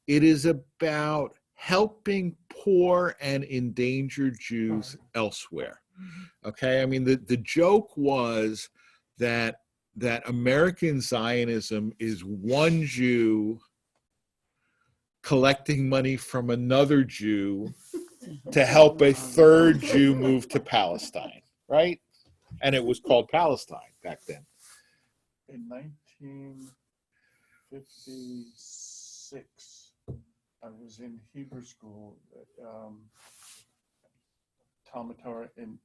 [SPEAKER 2] It is about helping poor and endangered Jews elsewhere. Okay, I mean, the joke was that American Zionism is one Jew collecting money from another Jew to help a third Jew move to Palestine, right? And it was called Palestine back then.
[SPEAKER 4] In 1956, I was in Hebrew school, Talmud Torah in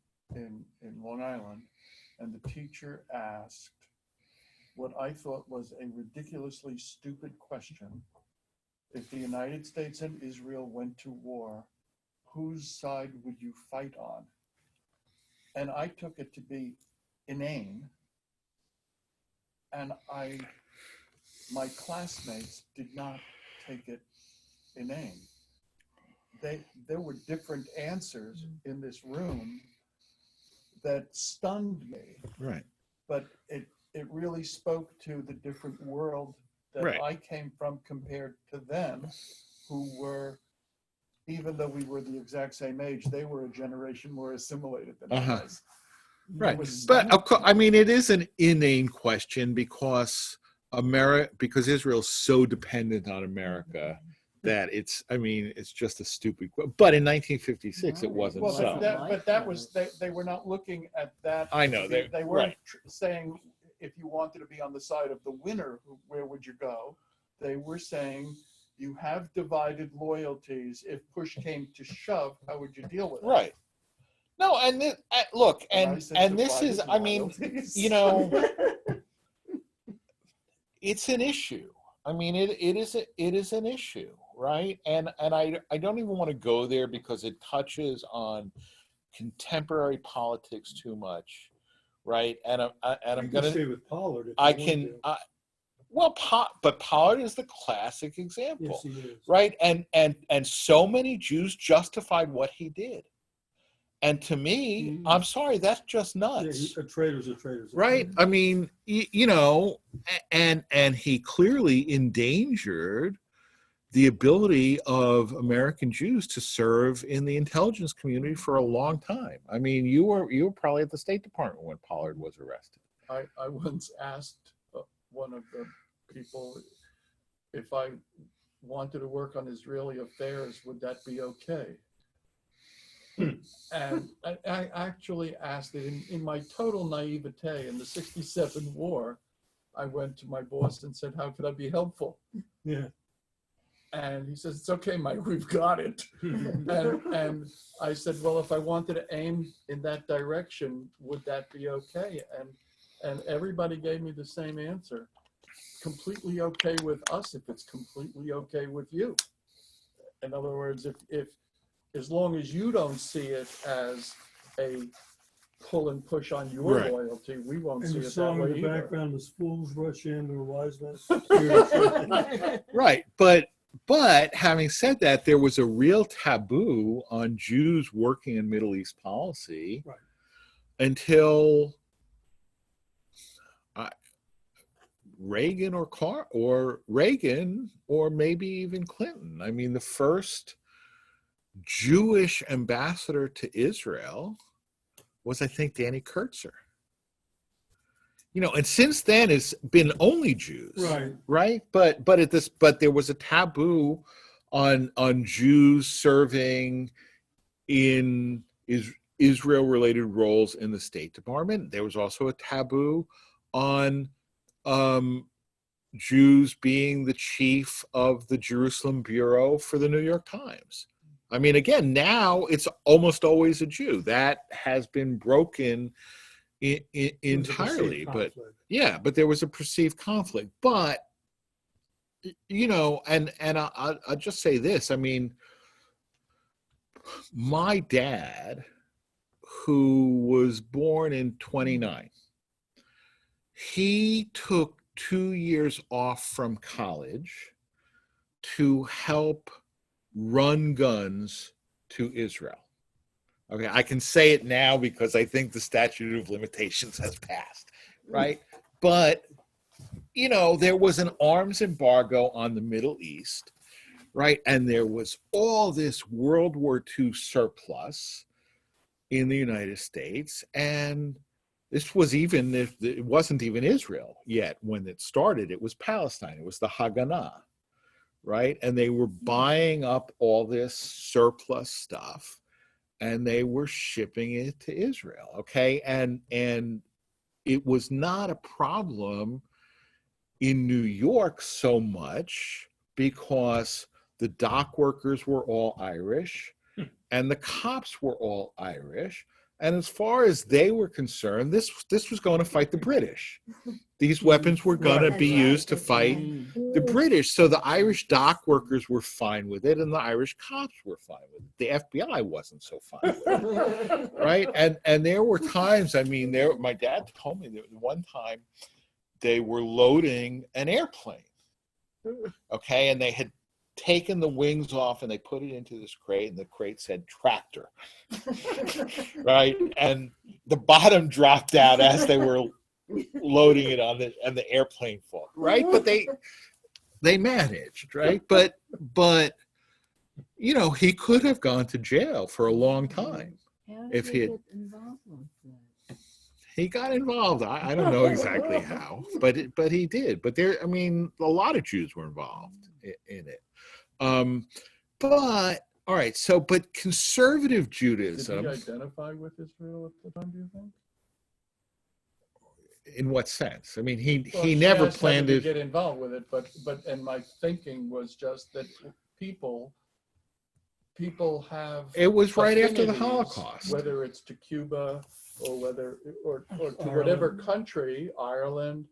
[SPEAKER 4] Long Island, and the teacher asked what I thought was a ridiculously stupid question. If the United States and Israel went to war, whose side would you fight on? And I took it to be inane. And my classmates did not take it inane. There were different answers in this room that stunned me,
[SPEAKER 2] Right.
[SPEAKER 4] but it really spoke to the different world that
[SPEAKER 2] Right.
[SPEAKER 4] I came from compared to them, who were, even though we were the exact same age, they were a generation more assimilated than I was.
[SPEAKER 2] Right.
[SPEAKER 4] It was
[SPEAKER 2] But of
[SPEAKER 4] stunning
[SPEAKER 2] course,
[SPEAKER 4] to
[SPEAKER 2] I
[SPEAKER 4] me.
[SPEAKER 2] mean, it is an inane question because because Israel's so dependent on America that it's just a stupid question. But in 1956, it wasn't
[SPEAKER 4] Well,
[SPEAKER 2] so.
[SPEAKER 4] but that was, they were not looking at that.
[SPEAKER 2] I know,
[SPEAKER 4] They
[SPEAKER 2] they're-
[SPEAKER 4] weren't
[SPEAKER 2] right.
[SPEAKER 4] saying, if you wanted to be on the side of the winner, where would you go? They were saying, you have divided loyalties. If push came to shove, how would you deal with it?
[SPEAKER 2] Right. No, and look,
[SPEAKER 4] I
[SPEAKER 2] and
[SPEAKER 4] said
[SPEAKER 2] this is,
[SPEAKER 4] divided
[SPEAKER 2] I mean,
[SPEAKER 4] loyalties.
[SPEAKER 2] you know, it's an issue. I mean, it is an issue, right? And I don't even want to go there because it touches on contemporary politics too much, right? And I'm
[SPEAKER 3] You can
[SPEAKER 2] gonna
[SPEAKER 3] stay with Pollard. If
[SPEAKER 2] I
[SPEAKER 3] you want
[SPEAKER 2] can
[SPEAKER 3] to.
[SPEAKER 2] well, but Pollard is the classic example,
[SPEAKER 3] Yes, he is.
[SPEAKER 2] right? And so many Jews justified what he did, and to me,
[SPEAKER 3] Mhm.
[SPEAKER 2] I'm sorry, that's just
[SPEAKER 3] Yeah,
[SPEAKER 2] nuts.
[SPEAKER 3] a traitor's a traitor's a
[SPEAKER 2] Right.
[SPEAKER 3] traitor.
[SPEAKER 2] I mean, you know, and he clearly endangered the ability of American Jews to serve in the intelligence community for a long time. I mean, you were probably at the State Department when Pollard was arrested.
[SPEAKER 4] I once asked one of the people if I wanted to work on Israeli affairs, would that be okay? And I actually asked it in my total naivete in the 67 war. I went to my boss and said, how could I be helpful?
[SPEAKER 3] Yeah.
[SPEAKER 4] And he says, it's okay, Mike, we've got it. And I said, well, if I wanted to aim in that direction, would that be okay? And everybody gave me the same answer. Completely okay with us if it's completely okay with you. In other words, if as long as you don't see it as a pull and push on your
[SPEAKER 2] Right.
[SPEAKER 4] loyalty, we won't
[SPEAKER 3] And
[SPEAKER 4] see
[SPEAKER 3] the
[SPEAKER 4] it that
[SPEAKER 3] song
[SPEAKER 4] way
[SPEAKER 3] in the
[SPEAKER 4] either.
[SPEAKER 3] background is "Fools Rush In or Wise Men."
[SPEAKER 2] Right. But having said that, there was a real taboo on Jews working in Middle East policy
[SPEAKER 3] Right.
[SPEAKER 2] until Reagan or maybe even Clinton. I mean, the first Jewish ambassador to Israel was, I think, Danny Kurtzer. You know, and since then it's been only Jews,
[SPEAKER 3] Right.
[SPEAKER 2] But there was a taboo on Jews serving in Israel-related roles in the State Department. There was also a taboo on Jews being the chief of the Jerusalem bureau for the New York Times. I mean, again, now it's almost always a Jew. That has been broken entirely. But yeah, but there was a perceived conflict. But you know, and I'll just say this. I mean, my dad, who was born in 1929, he took 2 years off from college to help run guns to Israel. Okay, I can say it now because I think the statute of limitations has passed, right? But, you know, there was an arms embargo on the Middle East, right? And there was all this World War II surplus in the United States. And this was even, it wasn't even Israel yet when it started. It was Palestine. It was the Haganah, right? And they were buying up all this surplus stuff and they were shipping it to Israel, okay? And it was not a problem in New York so much because the dock workers were all Irish and the cops were all Irish. And as far as they were concerned, this was going to fight the British. These weapons were going to
[SPEAKER 3] Right.
[SPEAKER 2] be used to
[SPEAKER 5] That's
[SPEAKER 2] fight
[SPEAKER 5] right.
[SPEAKER 2] the British. So the Irish dock workers were fine with it, and the Irish cops were fine with it. The FBI wasn't so fine with it, right? And there were times, I mean, my dad told me that one time they were loading an airplane, okay, and they had taken the wings off and they put it into this crate, and the crate said tractor, right? And the bottom dropped out as they were loading it on and the airplane fall, right? But they managed, right? But you know, he could have gone to jail for a long time if he had.
[SPEAKER 6] Get involved with that?
[SPEAKER 2] He got involved. I don't know exactly how, but he did. But there, I mean, a lot of Jews were involved in it. But all right, so but conservative
[SPEAKER 4] Did
[SPEAKER 2] Judaism,
[SPEAKER 4] he identify with Israel at the time, do you think?
[SPEAKER 2] in what sense? I mean, he
[SPEAKER 4] Well, she
[SPEAKER 2] never
[SPEAKER 4] asked
[SPEAKER 2] planned
[SPEAKER 4] whether
[SPEAKER 2] it.
[SPEAKER 4] to get involved with it, but and my thinking was just that people have
[SPEAKER 2] It was right after the
[SPEAKER 4] affinities,
[SPEAKER 2] Holocaust.
[SPEAKER 4] whether it's to Cuba or whether or to
[SPEAKER 3] Ireland.
[SPEAKER 4] whatever country, Ireland,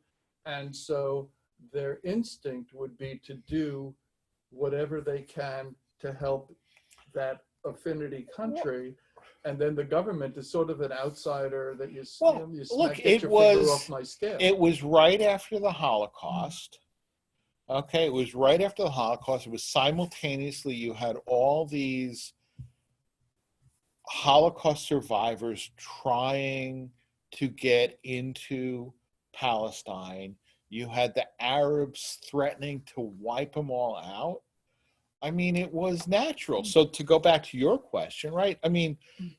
[SPEAKER 4] and so their instinct would be to do whatever they can to help that affinity country. And then the government is sort of an outsider that you
[SPEAKER 2] Well,
[SPEAKER 4] you
[SPEAKER 2] look,
[SPEAKER 4] get
[SPEAKER 2] it
[SPEAKER 4] your
[SPEAKER 2] was-
[SPEAKER 4] finger off my scale.
[SPEAKER 2] It was right after the Holocaust. Okay, it was right after the Holocaust. It was simultaneously, you had all these Holocaust survivors trying to get into Palestine. You had the Arabs threatening to wipe them all out. I mean, it was natural. So to go back to your question, right? I mean,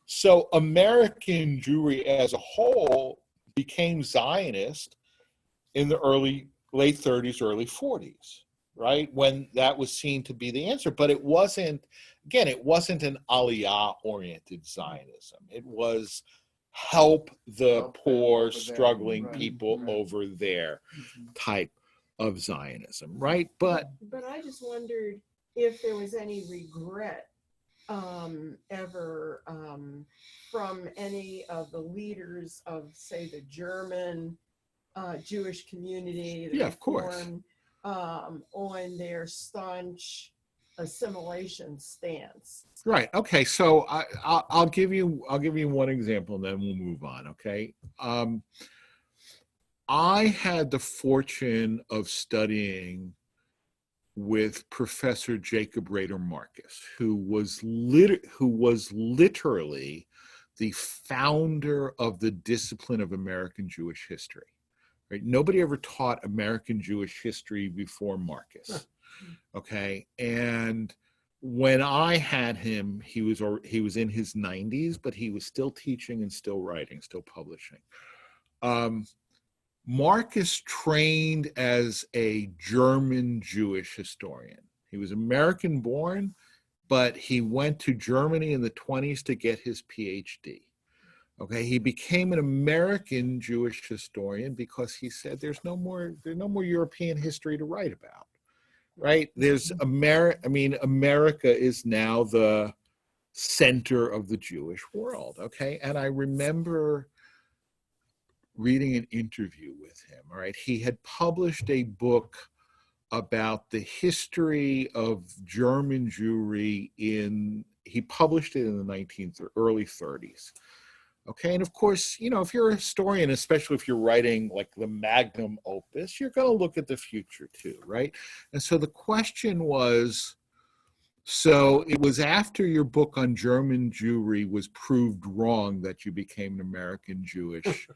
[SPEAKER 2] so American Jewry as a whole became Zionist in the late 30s, early 40s, right? When that was seen to be the answer. But it wasn't an Aliyah-oriented Zionism. It was help the
[SPEAKER 4] Help them
[SPEAKER 2] poor,
[SPEAKER 4] over there.
[SPEAKER 2] struggling
[SPEAKER 4] Right,
[SPEAKER 2] people
[SPEAKER 4] right.
[SPEAKER 2] over there type of Zionism, right? But
[SPEAKER 5] But I just wondered if there was any regret ever from any of the leaders of, say, the German Jewish community, the
[SPEAKER 2] Yeah, of course.
[SPEAKER 5] Reform, on their staunch assimilation stance.
[SPEAKER 2] right. Okay. So I'll give you one example, and then we'll move on. Okay. I had the fortune of studying with Professor Jacob Rader Marcus, who was literally the founder of the discipline of American Jewish history. Right? Nobody ever taught American Jewish history before Marcus. Okay, and when I had him, he was in his 90s, but he was still teaching and still writing, still publishing. Marcus trained as a German Jewish historian. He was American born, but he went to Germany in the 20s to get his PhD. Okay, he became an American Jewish historian because he said there's no more European history to write about. Right? America is now the center of the Jewish world. Okay, and I remember reading an interview with him. All right, he had published a book about the history of German Jewry he published it in the early 30s. Okay, and of course, you know, if you're a historian, especially if you're writing like the magnum opus, you're going to look at the future too, right? And so the question was, so it was after your book on German Jewry was proved wrong that you became an American Jewish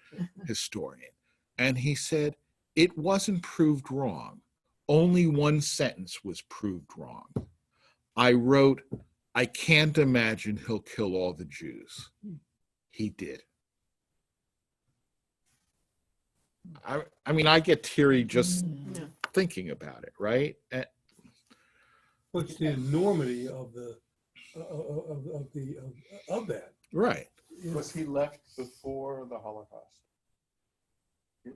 [SPEAKER 2] historian. And he said, it wasn't proved wrong. Only one sentence was proved wrong. I wrote, I can't imagine he'll kill all the Jews. He did. I mean, I get teary just
[SPEAKER 5] Yeah.
[SPEAKER 2] thinking about it, right?
[SPEAKER 3] What's the enormity of that?
[SPEAKER 2] Right.
[SPEAKER 3] You know,
[SPEAKER 4] Was he left before the Holocaust?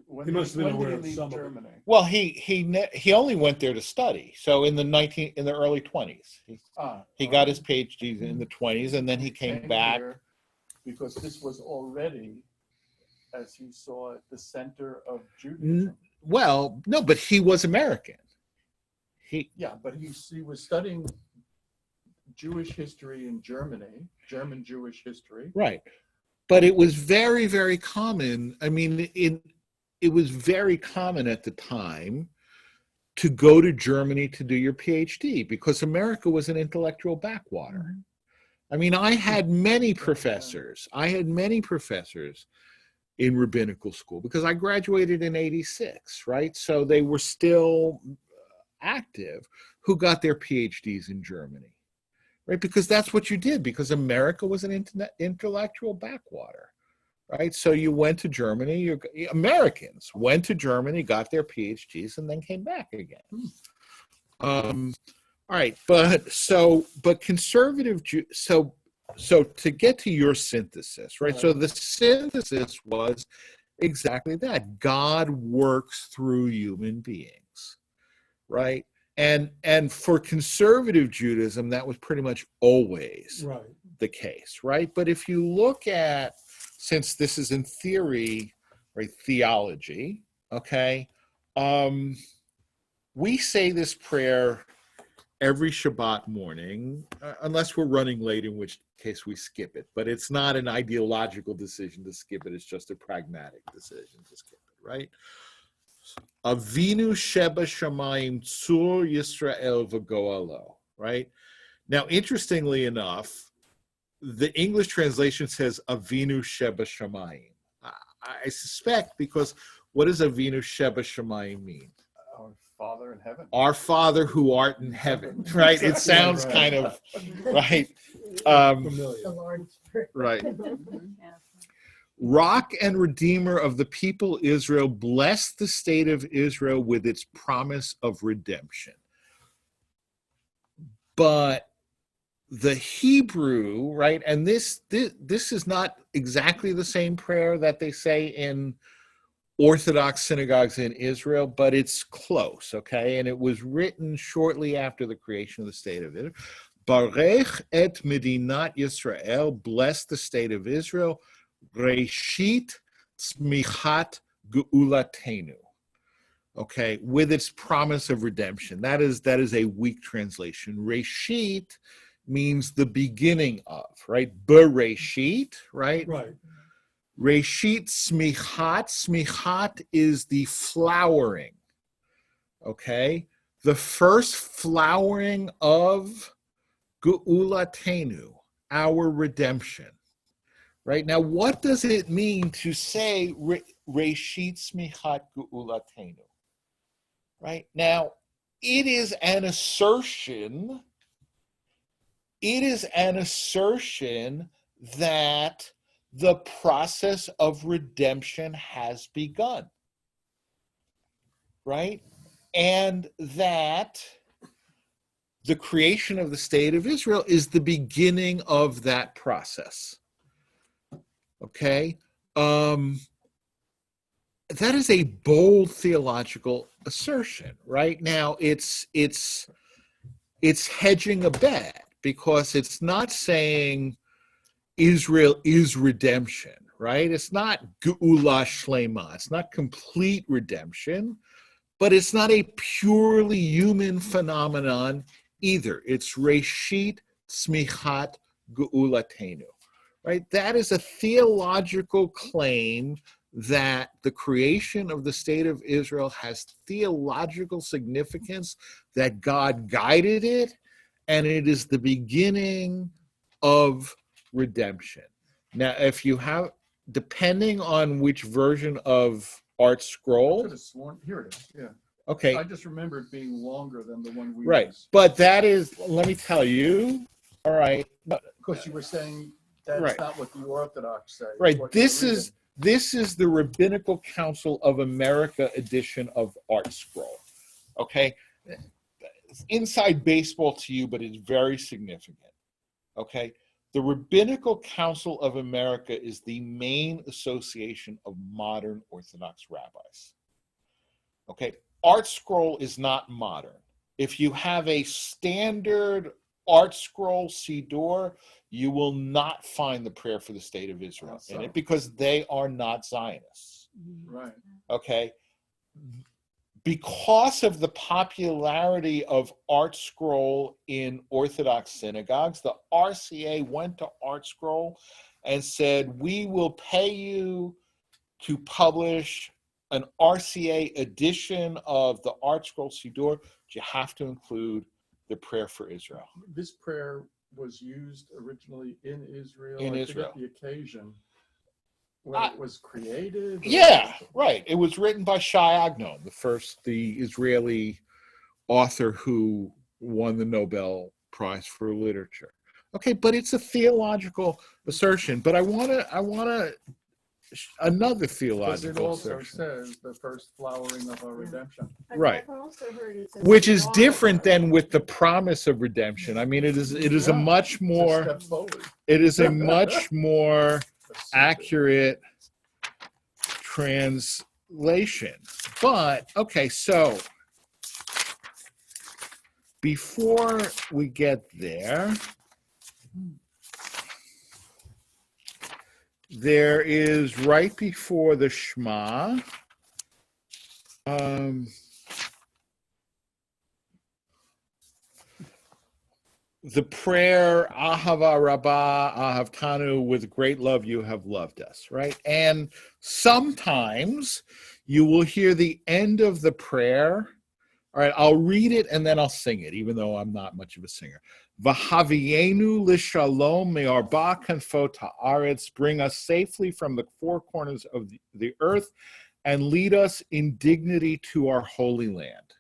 [SPEAKER 4] When
[SPEAKER 3] He must have been
[SPEAKER 4] when did
[SPEAKER 3] aware
[SPEAKER 4] he
[SPEAKER 3] of
[SPEAKER 4] leave
[SPEAKER 3] some of it.
[SPEAKER 4] Germany?
[SPEAKER 2] Well, he only went there to study. So in the early 20s, he got his PhDs in the 20s, and then he came back.
[SPEAKER 4] here because this was already, as he saw it, the center of Judaism.
[SPEAKER 2] Well, no, but he was American.
[SPEAKER 4] Yeah, but he was studying Jewish history in Germany, German Jewish history.
[SPEAKER 2] Right. But it was very, very common. I mean, it was very common at the time to go to Germany to do your PhD because America was an intellectual backwater. I mean, I had many professors. In rabbinical school because I graduated in 86, right? So they were still active who got their PhDs in Germany, right? Because that's what you did because America was an intellectual backwater, right? So you went to Germany, Americans went to Germany, got their PhDs, and then came back again. All right, but conservative, so to get to your synthesis, right? So the synthesis was exactly that. God works through human beings, right? And for conservative Judaism, that was pretty much always
[SPEAKER 3] Right.
[SPEAKER 2] the case, right? But if you look at, since this is in theory, right, theology, okay, we say this prayer every Shabbat morning, unless we're running late, in which case we skip it. But it's not an ideological decision to skip it. It's just a pragmatic decision to skip it, right? Avinu Sheba Shamayim Tzur Yisrael V'Goalo, right? Now, interestingly enough, the English translation says Avinu Sheba Shamayim. I suspect because what does Avinu Sheba Shamayim mean?
[SPEAKER 4] Our Father in heaven.
[SPEAKER 2] Our Father who art in heaven, right? It sounds kind of, right?
[SPEAKER 3] Familiar.
[SPEAKER 6] The Lord's Prayer.
[SPEAKER 2] Right.
[SPEAKER 6] Yeah.
[SPEAKER 2] Rock and Redeemer of the people Israel, bless the state of Israel with its promise of redemption. But the Hebrew, right, and this is not exactly the same prayer that they say in Orthodox synagogues in Israel, but it's close, okay? And it was written shortly after the creation of the state of Israel. Barech et Medinat Yisrael, bless the state of Israel. Reshit tzmichat geulatenu. Okay, with its promise of redemption. That is a weak translation. Reshit means the beginning of, right? Bereshit, right?
[SPEAKER 3] Right.
[SPEAKER 2] Reshit smichat. Smichat is the flowering. Okay? The first flowering of Geulatenu, our redemption. Right? Now, what does it mean to say Reshit smichat Geulatenu? Right? Now, it is an assertion. It is an assertion that the process of redemption has begun, right? And that the creation of the state of Israel is the beginning of that process. Okay? That is a bold theological assertion, right? Now, it's hedging a bet because it's not saying Israel is redemption, right? It's not Geula Shlema. It's not complete redemption, but it's not a purely human phenomenon either. It's Reshit Tzmichat Geulatenu, right? That is a theological claim that the creation of the state of Israel has theological significance, that God guided it, and it is the beginning of redemption. Now, if you have, depending on which version of Art
[SPEAKER 4] I
[SPEAKER 2] Scroll,
[SPEAKER 4] could have sworn, here it is, yeah.
[SPEAKER 2] okay,
[SPEAKER 4] I just remember it being longer than the one we
[SPEAKER 2] right,
[SPEAKER 4] use.
[SPEAKER 2] but that is, let me tell you, all right,
[SPEAKER 4] Because you were saying that's
[SPEAKER 2] Right.
[SPEAKER 4] not what the Orthodox say. it's
[SPEAKER 2] right,
[SPEAKER 4] what you're
[SPEAKER 2] this is the Rabbinical Council of America edition of Art Scroll, okay? It's inside baseball to you, but it's very significant, okay? The Rabbinical Council of America is the main association of modern Orthodox rabbis. Okay, Art Scroll is not modern. If you have a standard Art Scroll Siddur, you will not find the prayer for the state of Israel in it because they are not Zionists.
[SPEAKER 4] Right.
[SPEAKER 2] Okay, because of the popularity of Art Scroll in Orthodox synagogues, the RCA went to Art Scroll and said, we will pay you to publish an RCA edition of the Art Scroll Siddur, but you have to include the prayer for Israel.
[SPEAKER 4] This prayer was used originally in Israel.
[SPEAKER 2] In
[SPEAKER 4] I
[SPEAKER 2] Israel.
[SPEAKER 4] forget the occasion when it was created.
[SPEAKER 2] Yeah, right. It was written by Shai Agnon, the Israeli author who won the Nobel Prize for Literature. Okay, but it's a theological assertion. But I want to another
[SPEAKER 4] Because
[SPEAKER 2] theological
[SPEAKER 4] it also
[SPEAKER 2] assertion.
[SPEAKER 4] says the first flowering of our redemption.
[SPEAKER 2] Right.
[SPEAKER 5] I've also heard it says
[SPEAKER 2] Which
[SPEAKER 5] the
[SPEAKER 2] is
[SPEAKER 5] dawn of
[SPEAKER 2] different
[SPEAKER 5] our
[SPEAKER 2] than with the promise of redemption. I mean, it is a
[SPEAKER 4] Yeah,
[SPEAKER 2] much
[SPEAKER 4] It's a
[SPEAKER 2] more
[SPEAKER 4] step forward.
[SPEAKER 2] it is a much more
[SPEAKER 4] A secret.
[SPEAKER 2] accurate translation. But okay, so before we get there, there is right before the Shema, the prayer, Ahava Rabbah, Ahavtanu, with great love you have loved us, right? And sometimes you will hear the end of the prayer. All right, I'll read it and then I'll sing it, even though I'm not much of a singer. V'havienu l'shalom me'arba kanfot ha'aretz, bring us safely from the four corners of the earth and lead us in dignity to our holy land,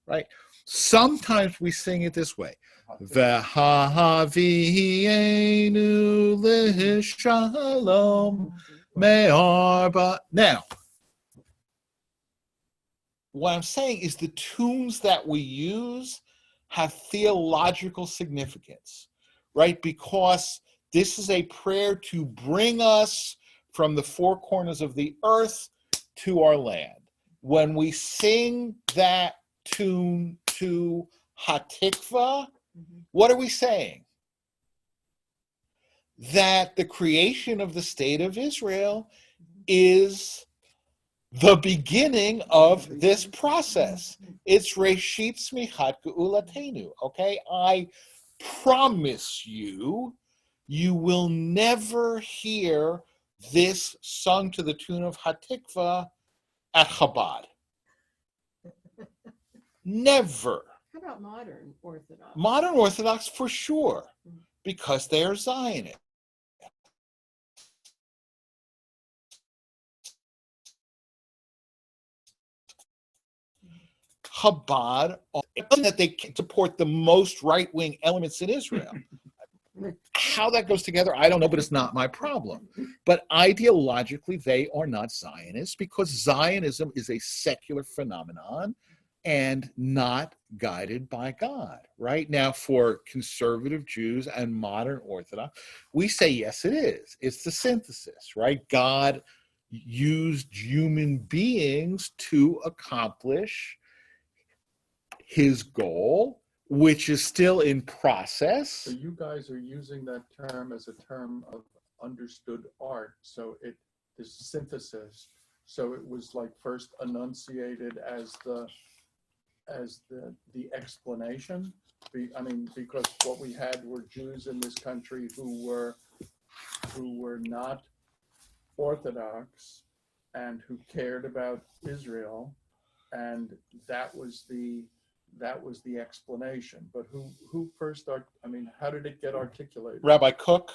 [SPEAKER 2] right? Sometimes we sing it this way. V'havienu l'shalom me'arba. Now, what I'm saying is the tunes that we use have theological significance, right? Because this is a prayer to bring us from the four corners of the earth to our land. When we sing that tune to Hatikva, what are we saying? That the creation of the state of Israel is the beginning of this process. It's Reshit Smichat Ge'ulatenu, okay? I promise you, you will never hear this sung to the tune of Hatikva at Chabad. Never.
[SPEAKER 5] How about modern Orthodox?
[SPEAKER 2] Modern Orthodox for sure, because they are Zionists. Chabad, that they can support the most right-wing elements in Israel. How that goes together, I don't know, but it's not my problem. But ideologically, they are not Zionists because Zionism is a secular phenomenon and not guided by God, right? Now, for conservative Jews and modern Orthodox, we say, yes, it is. It's the synthesis, right? God used human beings to accomplish his goal, which is still in process.
[SPEAKER 4] So you guys are using that term as a term of understood art. So this synthesis. So it was like first enunciated as the explanation. Because what we had were Jews in this country who were not Orthodox and who cared about Israel, and that was the explanation. But who first how did it get articulated?
[SPEAKER 2] Rabbi Cook,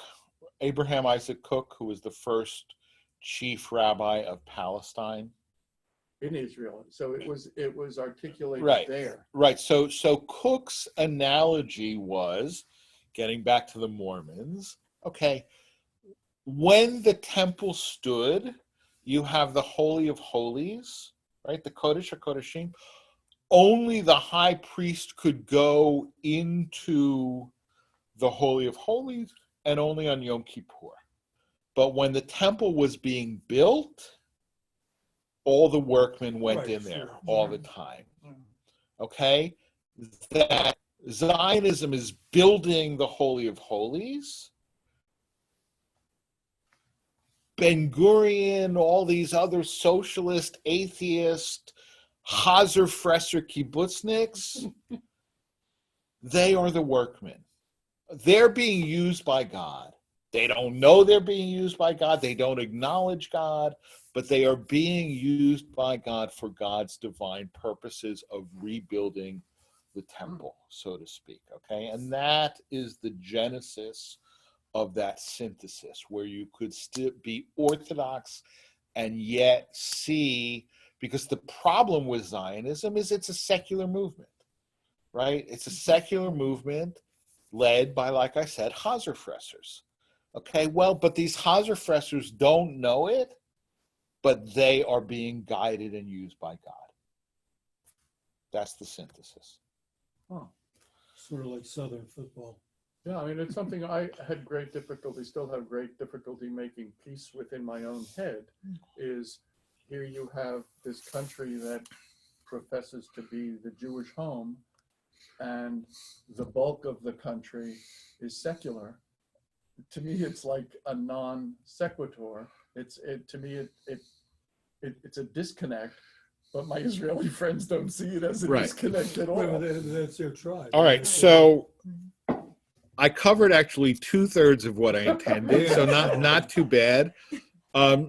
[SPEAKER 2] Abraham Isaac Cook, who was the first chief rabbi of Palestine.
[SPEAKER 4] In Israel. So it was articulated there.
[SPEAKER 2] Right. So Cook's analogy was, getting back to the Mormons, okay, when the temple stood, you have the Holy of Holies, right? The Kodesh HaKodeshim. Only the high priest could go into the Holy of Holies, and only on Yom Kippur. But when the temple was being built, all the workmen went
[SPEAKER 3] Right,
[SPEAKER 2] in there
[SPEAKER 3] sure.
[SPEAKER 2] all the time. Okay? That Zionism is building the Holy of Holies. Ben Gurion, all these other socialist, atheist, Hazer Fresser kibbutzniks, they are the workmen. They're being used by God. They don't know they're being used by God. They don't acknowledge God, but they are being used by God for God's divine purposes of rebuilding the temple, so to speak. Okay? And that is the genesis of that synthesis, where you could still be orthodox and yet see, because the problem with Zionism is it's a secular movement, right? It's a secular movement led by, like I said, Haserfressers. Okay, well, but these Haserfressers don't know it, but they are being guided and used by God. That's the synthesis.
[SPEAKER 4] Oh.
[SPEAKER 3] Sort of like Southern football.
[SPEAKER 4] Yeah, I mean, it's something I had great difficulty, still have great difficulty making peace within my own head, is here you have this country that professes to be the Jewish home, and the bulk of the country is secular. To me, it's like a non sequitur. It's a disconnect, but my Israeli friends don't see it as a
[SPEAKER 2] Right.
[SPEAKER 4] disconnect at all.
[SPEAKER 3] Well, that's their tribe.
[SPEAKER 2] All right, so I covered actually 2/3 of what I intended, so not too bad.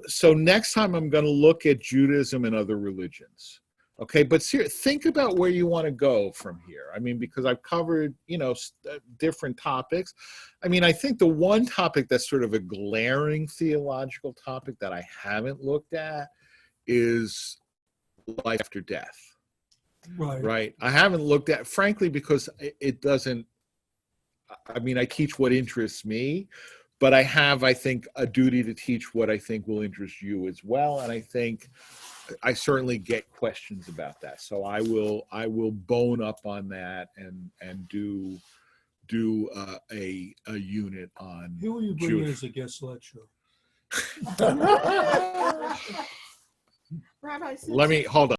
[SPEAKER 2] So next time I'm going to look at Judaism and other religions. Okay, but think about where you want to go from here. I mean, because I've covered, different topics. I mean, I think the one topic that's sort of a glaring theological topic that I haven't looked at is life after death. Right. I haven't looked at, frankly, because it doesn't, I mean, I teach what interests me, but I have, I think, a duty to teach what I think will interest you as well. And I think I certainly get questions about that. So I will bone up on that and do a unit on
[SPEAKER 3] Who will you bring in as a guest lecturer?
[SPEAKER 5] Rabbi,
[SPEAKER 2] Let me hold on.